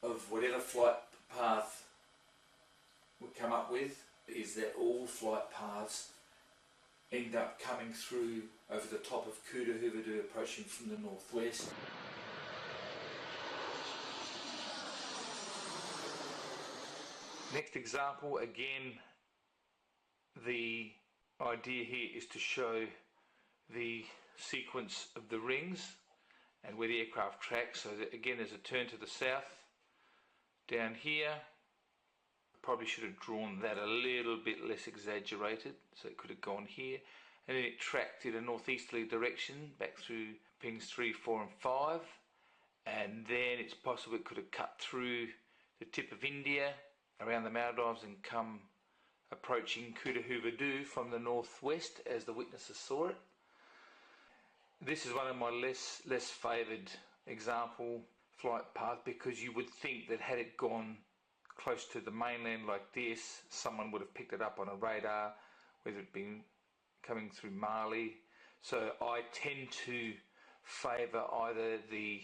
of whatever flight path we come up with is that all flight paths end up coming through over the top of Kuta Huvadu, approaching from the northwest. Next example, again, the idea here is to show the sequence of the rings and where the aircraft tracks. So that, again, there's a turn to the south down here. Probably should have drawn that a little bit less exaggerated, so it could have gone here, and then it tracked in a northeasterly direction back through pings 3, 4 and 5, and then it's possible it could have cut through the tip of India around the Maldives and come approaching Kuta Huvadu from the northwest as the witnesses saw it. This is one of my less favoured example flight path, because you would think that had it gone close to the mainland like this, someone would have picked it up on a radar, whether it been coming through Mali. So I tend to favour either the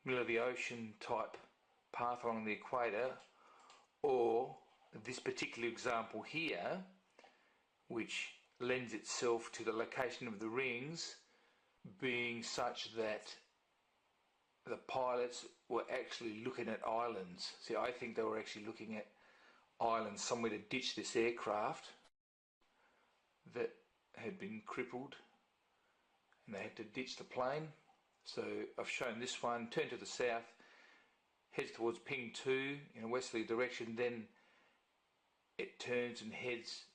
middle of the ocean type path along the equator, or this particular example here, which lends itself to the location of the rings being such that the pilots were actually looking at islands. See, I think they were actually looking at islands, somewhere to ditch this aircraft that had been crippled, and they had to ditch the plane. So I've shown this one, turn to the south, heads towards ping 2 in a westerly direction, then it turns and heads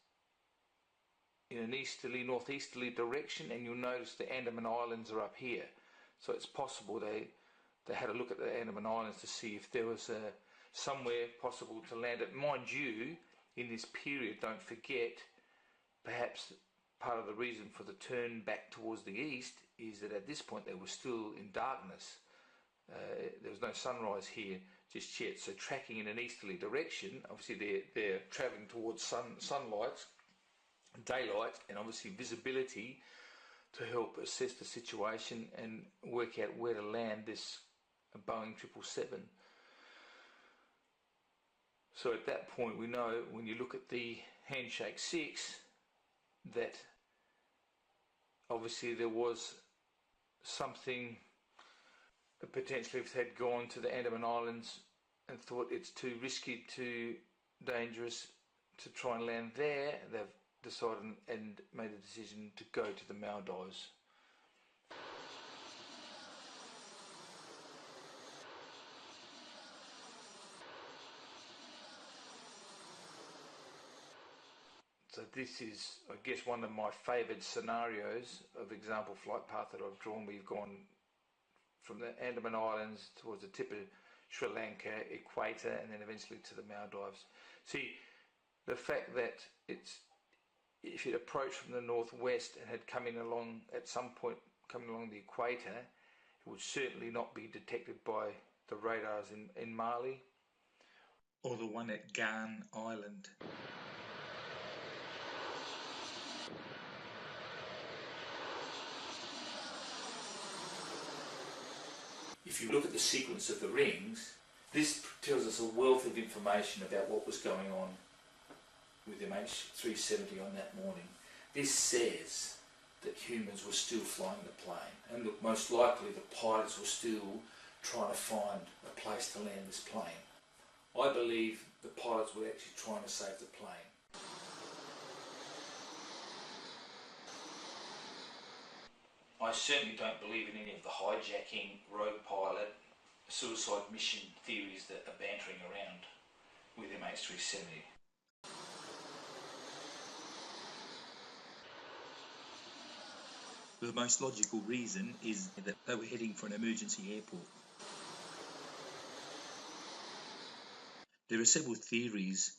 in an easterly, northeasterly direction, and you'll notice the Andaman Islands are up here. So it's possible they had a look at the Andaman Islands to see if there was somewhere possible to land it. Mind you, in this period, don't forget, perhaps part of the reason for the turn back towards the east is that at this point they were still in darkness. There was no sunrise here just yet, so tracking in an easterly direction, obviously they're travelling towards sunlight, daylight, and obviously visibility to help assess the situation and work out where to land this Boeing 777. So at that point we know, when you look at the handshake 6, that obviously there was something that potentially, if they had gone to the Andaman Islands and thought it's too risky, too dangerous to try and land there, they've decided and made a decision to go to the Maldives. So this is, I guess, one of my favoured scenarios of example flight path that I've drawn. We've gone from the Andaman Islands towards the tip of Sri Lanka, equator, and then eventually to the Maldives. See, the fact that if it approached from the northwest and had come in along, at some point coming along the equator, it would certainly not be detected by the radars in Mali. Or the one at Garn Island. If you look at the sequence of the rings, this tells us a wealth of information about what was going on with MH370 on that morning. This says that humans were still flying the plane, and look, most likely the pilots were still trying to find a place to land this plane. I believe the pilots were actually trying to save the plane. I certainly don't believe in any of the hijacking, rogue pilot, suicide mission theories that are bantering around with MH370. The most logical reason is that they were heading for an emergency airport. There are several theories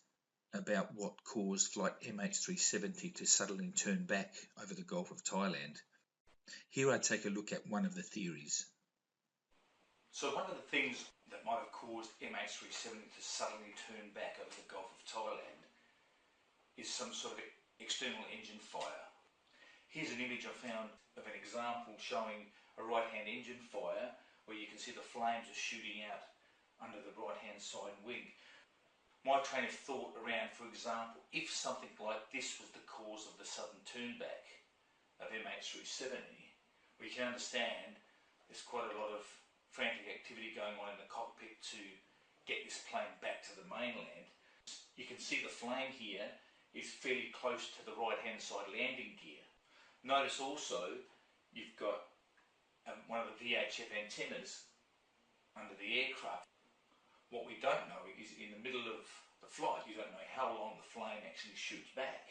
about what caused flight MH370 to suddenly turn back over the Gulf of Thailand. Here I take a look at one of the theories. So one of the things that might have caused MH370 to suddenly turn back over the Gulf of Thailand is some sort of external engine fire. Here's an image I found of an example showing a right-hand engine fire where you can see the flames are shooting out under the right-hand side wing. My train of thought around, for example, if something like this was the cause of the sudden turnback of MH370, we can understand there's quite a lot of frantic activity going on in the cockpit to get this plane back to the mainland. You can see the flame here is fairly close to the right-hand side landing gear. Notice also you've got one of the VHF antennas under the aircraft. What we don't know is in the middle of the flight, you don't know how long the flame actually shoots back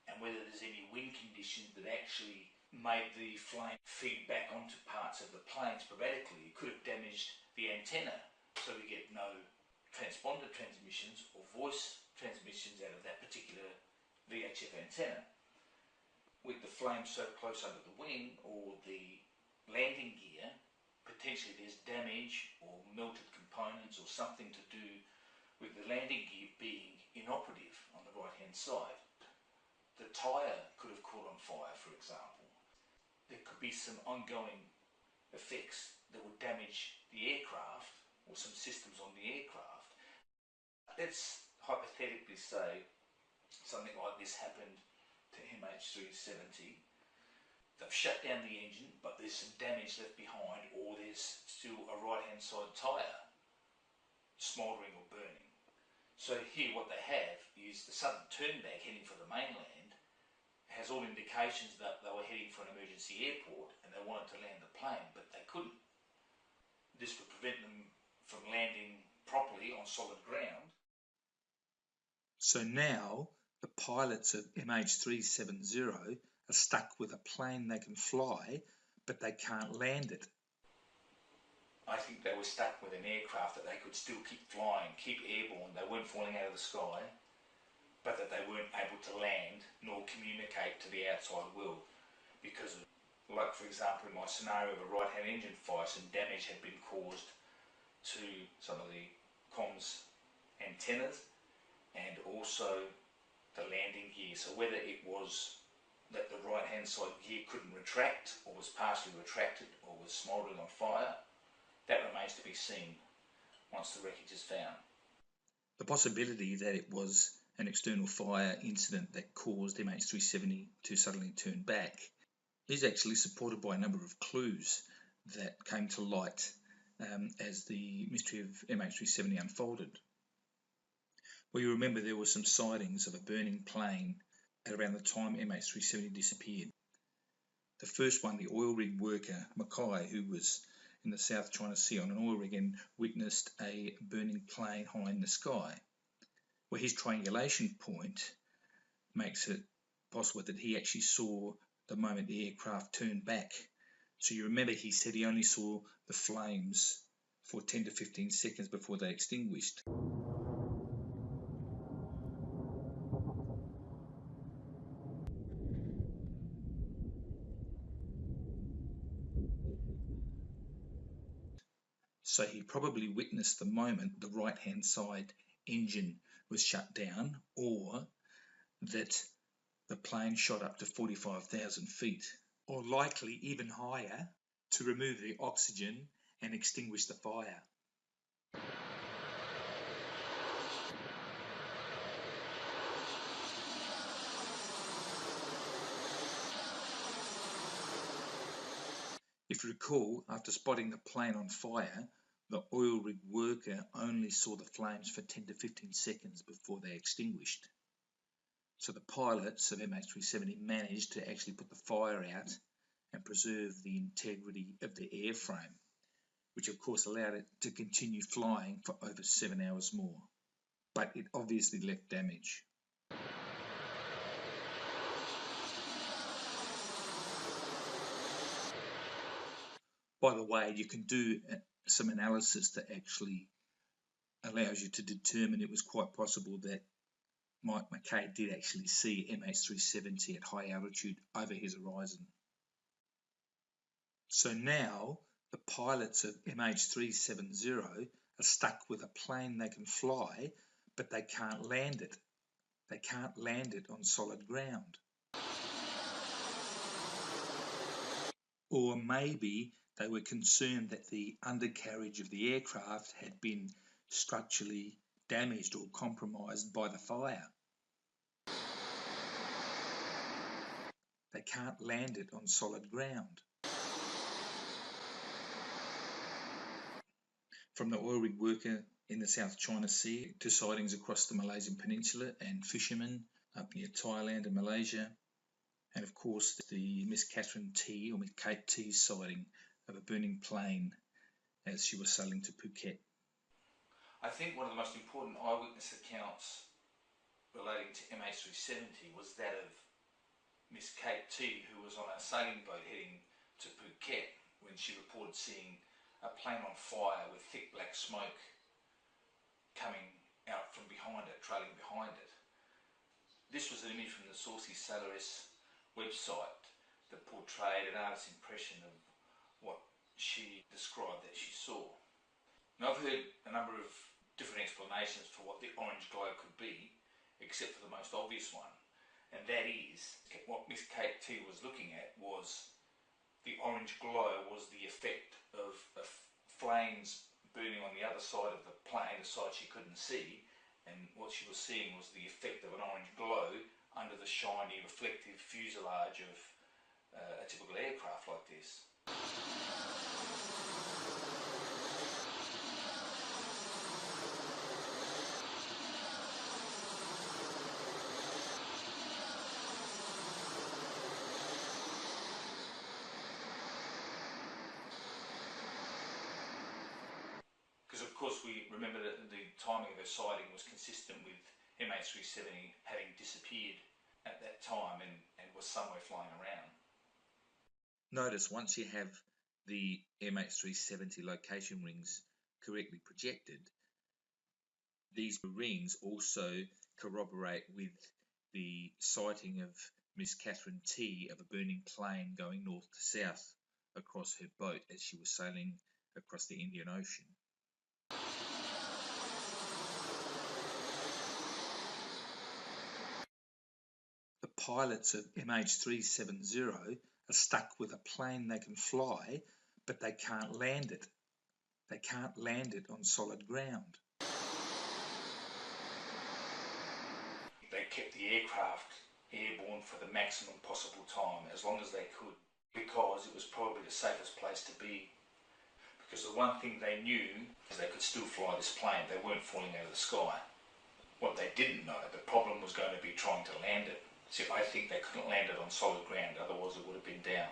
and whether there's any wind conditions that actually made the flame feed back onto parts of the plane sporadically. It could have damaged the antenna, so we get no transponder transmissions or voice transmissions out of that particular VHF antenna. With the flame so close under the wing or the landing gear, potentially there's damage or melted components or something to do with the landing gear being inoperative on the right hand side. The tyre could have caught on fire, for example. There could be some ongoing effects that would damage the aircraft or some systems on the aircraft. Let's hypothetically say something like this happened to MH370. They've shut down the engine, but there's some damage left behind, or there's still a right-hand side tyre smouldering or burning. So here what they have is the sudden turnback heading for the mainland has all indications that they were heading for an emergency airport and they wanted to land the plane, but they couldn't. This would prevent them from landing properly on solid ground. So now the pilots of MH370 are stuck with a plane they can fly, but they can't land it. I think they were stuck with an aircraft that they could still keep flying, keep airborne. They weren't falling out of the sky, but that they weren't able to land nor communicate to the outside world because of, like for example in my scenario of a right-hand engine fire, some damage had been caused to some of the comms antennas and also the landing gear. So whether it was that the right-hand side gear couldn't retract or was partially retracted or was smouldering on fire, that remains to be seen once the wreckage is found. The possibility that it was an external fire incident that caused MH370 to suddenly turn back is actually supported by a number of clues that came to light as the mystery of MH370 unfolded. Well, you remember there were some sightings of a burning plane at around the time MH370 disappeared. The first one, the oil rig worker Mackay, who was in the South China Sea on an oil rig and witnessed a burning plane high in the sky. Well, his triangulation point makes it possible that he actually saw the moment the aircraft turned back. So you remember he said he only saw the flames for 10 to 15 seconds before they extinguished. So he probably witnessed the moment the right-hand side engine was shut down, or that the plane shot up to 45,000 feet, or likely even higher, to remove the oxygen and extinguish the fire. If you recall, after spotting the plane on fire, the oil rig worker only saw the flames for 10 to 15 seconds before they extinguished. So the pilots of MH370 managed to actually put the fire out and preserve the integrity of the airframe, which of course allowed it to continue flying for over 7 hours more. But it obviously left damage. By the way, you can do some analysis that actually allows you to determine it was quite possible that Mike McKay did actually see MH370 at high altitude over his horizon. So now the pilots of MH370 are stuck with a plane they can fly, but they can't land it. They can't land it on solid ground. Or maybe they were concerned that the undercarriage of the aircraft had been structurally damaged or compromised by the fire. They can't land it on solid ground. From the oil rig worker in the South China Sea to sightings across the Malaysian Peninsula and fishermen up near Thailand and Malaysia, and of course the Miss Catherine T or Miss Kate T sighting of a burning plane as she was sailing to Phuket. I think one of the most important eyewitness accounts relating to MH370 was that of Miss Kate T, who was on a sailing boat heading to Phuket when she reported seeing a plane on fire with thick black smoke coming out from behind it, trailing behind it. This was an image from the Saucy Solaris website that portrayed an artist's impression of what she described that she saw. Now, I've heard a number of different explanations for what the orange glow could be, except for the most obvious one, and that is what Miss Kate T was looking at was the orange glow was the effect of flames burning on the other side of the plane, the side she couldn't see, and what she was seeing was the effect of an orange glow under the shiny reflective fuselage of a typical aircraft like this. Of course, we remember that the timing of her sighting was consistent with MH370 having disappeared at that time and was somewhere flying around. Notice once you have the MH370 location rings correctly projected, these rings also corroborate with the sighting of Miss Catherine T of a burning plane going north to south across her boat as she was sailing across the Indian Ocean. The pilots of MH370 are stuck with a plane they can fly, but they can't land it. They can't land it on solid ground. They kept the aircraft airborne for the maximum possible time, as long as they could, because it was probably the safest place to be. Because the one thing they knew is they could still fly this plane. They weren't falling out of the sky. What they didn't know, the problem was going to be trying to land it. So I think they couldn't land it on solid ground, otherwise it would have been down.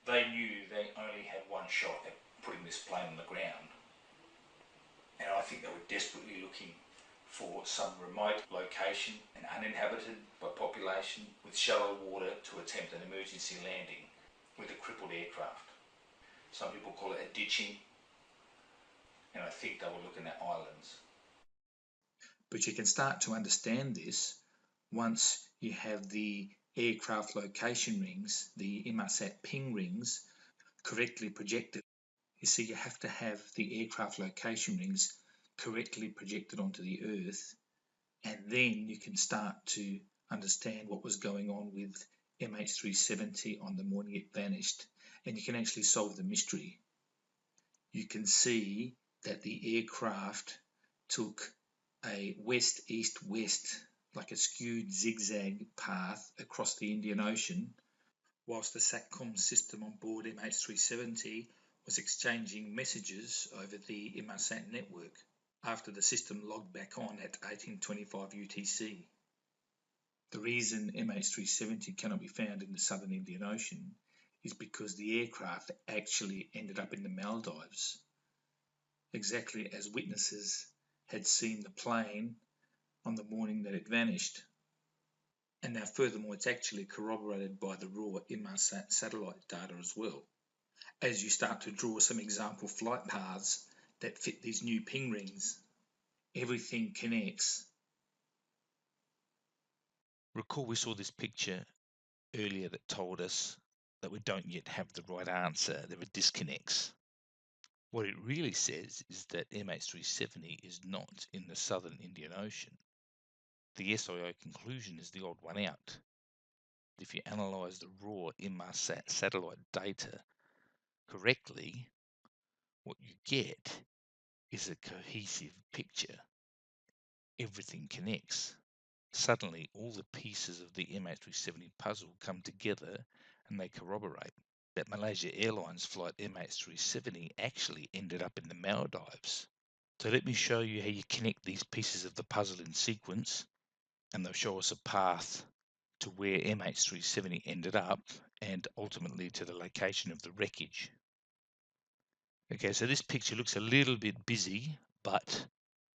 They knew they only had one shot at putting this plane on the ground. And I think they were desperately looking for some remote location and uninhabited by population with shallow water to attempt an emergency landing with a crippled aircraft. Some people call it a ditching, and I think they were looking at islands. But you can start to understand this once you have the aircraft location rings, the Inmarsat ping rings, correctly projected. You see, you have to have the aircraft location rings correctly projected onto the Earth, and then you can start to understand what was going on with MH370 on the morning it vanished, and you can actually solve the mystery. you can see that the aircraft took a west-east-west, like a skewed zigzag path across the Indian Ocean, whilst the SATCOM system on board MH370 was exchanging messages over the Inmarsat network after the system logged back on at 1825 UTC. The reason MH370 cannot be found in the southern Indian Ocean is because the aircraft actually ended up in the Maldives, exactly as witnesses had seen the plane on the morning that it vanished. And now furthermore, it's actually corroborated by the raw Inmarsat satellite data as well, as you start to draw some example flight paths that fit these new ping rings. Everything connects. Recall we saw this picture earlier that told us that we don't yet have the right answer. There are disconnects. What it really says is that MH370 is not in the southern Indian Ocean. The SIO conclusion is the odd one out. If you analyse the raw Inmarsat satellite data correctly, what you get is a cohesive picture. Everything connects. Suddenly, all the pieces of the MH370 puzzle come together and they corroborate that Malaysia Airlines flight MH370 actually ended up in the Maldives. So let me show you how you connect these pieces of the puzzle in sequence, and they'll show us a path to where MH370 ended up and ultimately to the location of the wreckage. Okay, so this picture looks a little bit busy, but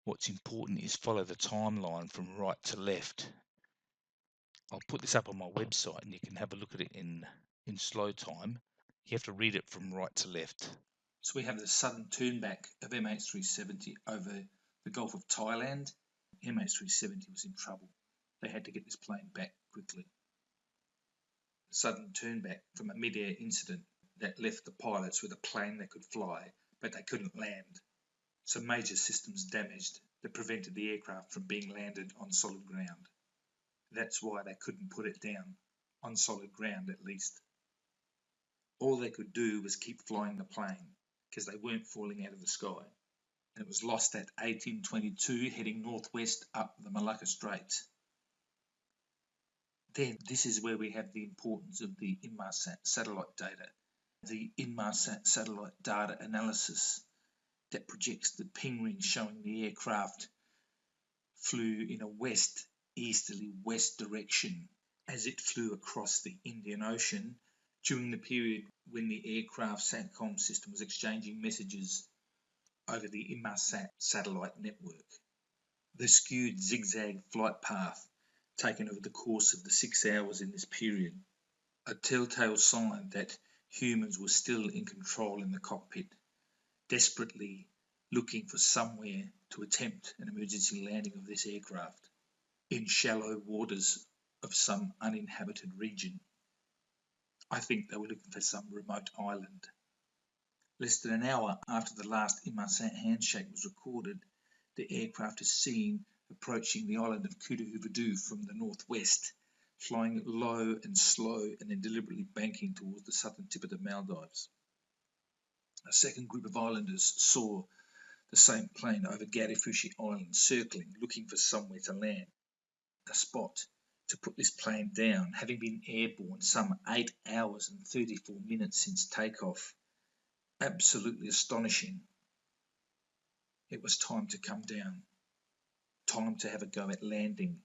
what's important is follow the timeline from right to left. I'll put this up on my website and you can have a look at it in slow time. You have to read it from right to left. So we have the sudden turnback of MH370 over the Gulf of Thailand. MH370 was in trouble. They had to get this plane back quickly. Sudden turnback from a mid-air incident that left the pilots with a plane that could fly, but they couldn't land. So major systems damaged that prevented the aircraft from being landed on solid ground. That's why they couldn't put it down, on solid ground at least. All they could do was keep flying the plane, because they weren't falling out of the sky. And it was lost at 1822, heading northwest up the Malacca Straits. Then this is where we have the importance of the Inmarsat satellite data. The Inmarsat satellite data analysis that projects the ping ring showing the aircraft flew in a west-easterly west direction as it flew across the Indian Ocean during the period when the aircraft SATCOM system was exchanging messages over the Inmarsat satellite network. The skewed zigzag flight path taken over the course of the 6 hours in this period, a telltale sign that humans were still in control in the cockpit, desperately looking for somewhere to attempt an emergency landing of this aircraft in shallow waters of some uninhabited region. I think they were looking for some remote island. Less than an hour after the last Inmarsat handshake was recorded, the aircraft is seen approaching the island of Kuta Huvadu from the northwest, flying low and slow and then deliberately banking towards the southern tip of the Maldives. A second group of islanders saw the same plane over Gadifushi Island circling, looking for somewhere to land, a spot to put this plane down, having been airborne some 8 hours and 34 minutes since takeoff. Absolutely astonishing. It was time to come down. Time to have a go at landing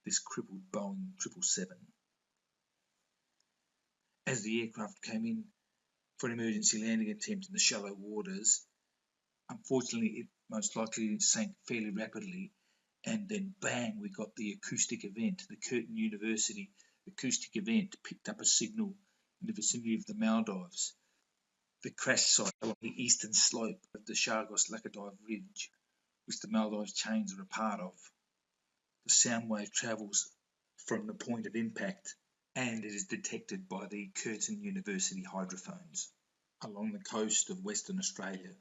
this crippled Boeing 777. As the aircraft came in for an emergency landing attempt in the shallow waters, unfortunately it most likely sank fairly rapidly, and then bang, we got the acoustic event. The Curtin University acoustic event picked up a signal in the vicinity of the Maldives. The crash site along the eastern slope of the Chagos-Laccadive Ridge, which the Maldives chains are a part of. The sound wave travels from the point of impact and it is detected by the Curtin University hydrophones along the coast of Western Australia.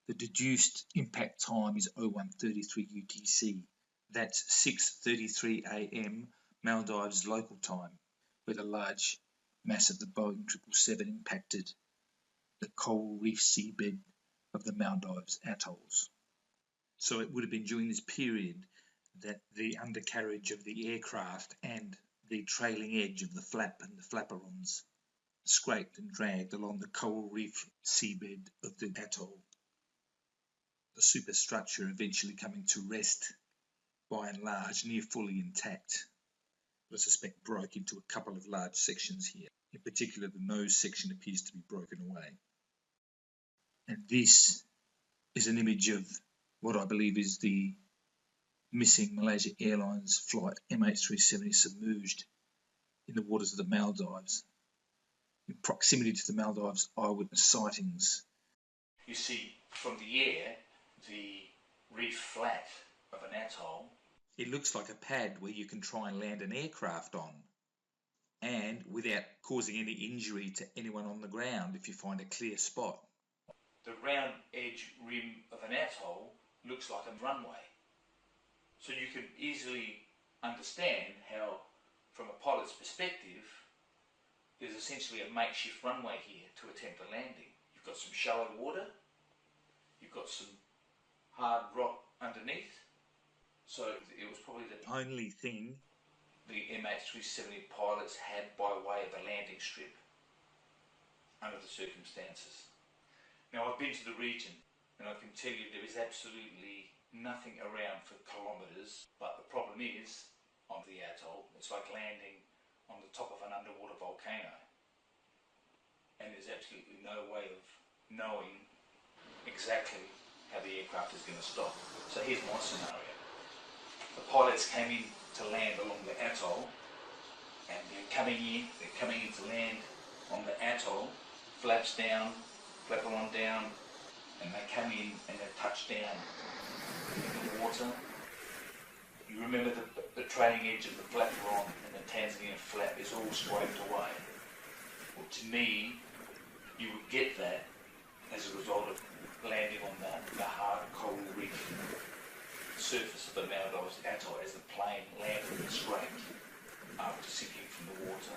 The deduced impact time is 01:33 UTC. That's 6:33 AM Maldives local time, where the large mass of the Boeing 777 impacted. the coral reef seabed of the Maldives atolls. So it would have been during this period that the undercarriage of the aircraft and the trailing edge of the flap and the flaperons scraped and dragged along the coral reef seabed of the atoll. The superstructure eventually coming to rest, by and large, near fully intact. I suspect broke into a couple of large sections here. In particular, the nose section appears to be broken away. And this is an image of what I believe is the missing Malaysia Airlines flight MH370 submerged in the waters of the Maldives. In proximity to the Maldives, eyewitness sightings. You see from the air the reef flat of an atoll. It looks like a pad where you can try and land an aircraft on, and without causing any injury to anyone on the ground if you find a clear spot. The round edge rim of an atoll looks like a runway. So you can easily understand how, from a pilot's perspective, there's essentially a makeshift runway here to attempt a landing. You've got some shallow water, you've got some hard rock underneath. So it was probably the only thing the MH370 pilots had by way of a landing strip under the circumstances. Now, I've been to the region and I can tell you there is absolutely nothing around for kilometres, but the problem is, on the atoll, it's like landing on the top of an underwater volcano. And there's absolutely no way of knowing exactly how the aircraft is going to stop. So here's my scenario. The pilots came in to land along the atoll, and they're coming in to land on the atoll, flaps down, flaperon down, and they come in and they touch down in the water. You remember the trailing edge of the flaperon and the Tanzanian flap is all scraped away. Well, to me, you would get that as a result of landing on the hard coral reef surface of the Maldives atoll as the plane landed and scraped after sinking from the water.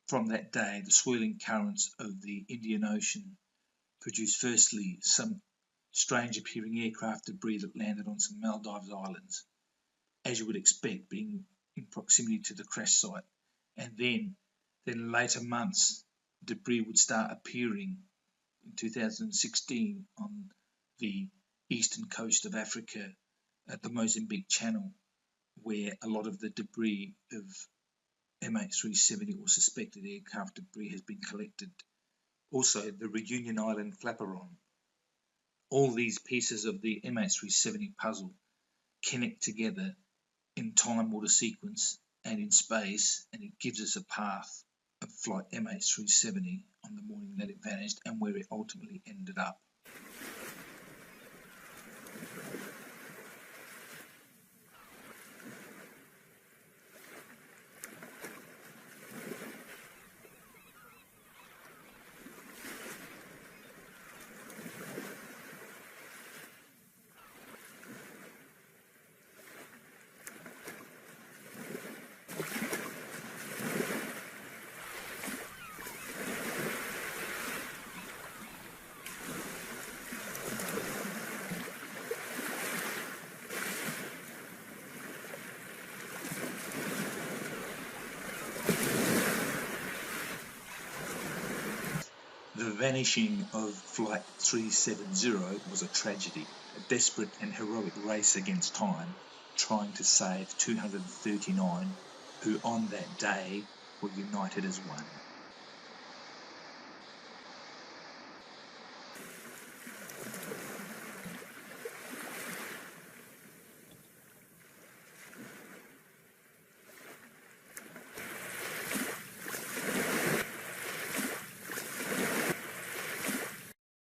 From that day, the swirling currents of the Indian Ocean produced firstly some strange appearing aircraft debris that landed on some Maldives islands, as you would expect, being in proximity to the crash site. And then later months, debris would start appearing in 2016 on the eastern coast of Africa at the Mozambique Channel, where a lot of the debris of MH370 or suspected aircraft debris has been collected. Also, the Reunion Island flaperon. All these pieces of the MH370 puzzle connect together in time water sequence and in space, and it gives us a path of flight MH370 on the morning that it vanished and where it ultimately ended up. The vanishing of Flight 370 was a tragedy, a desperate and heroic race against time, trying to save 239 who on that day were united as one.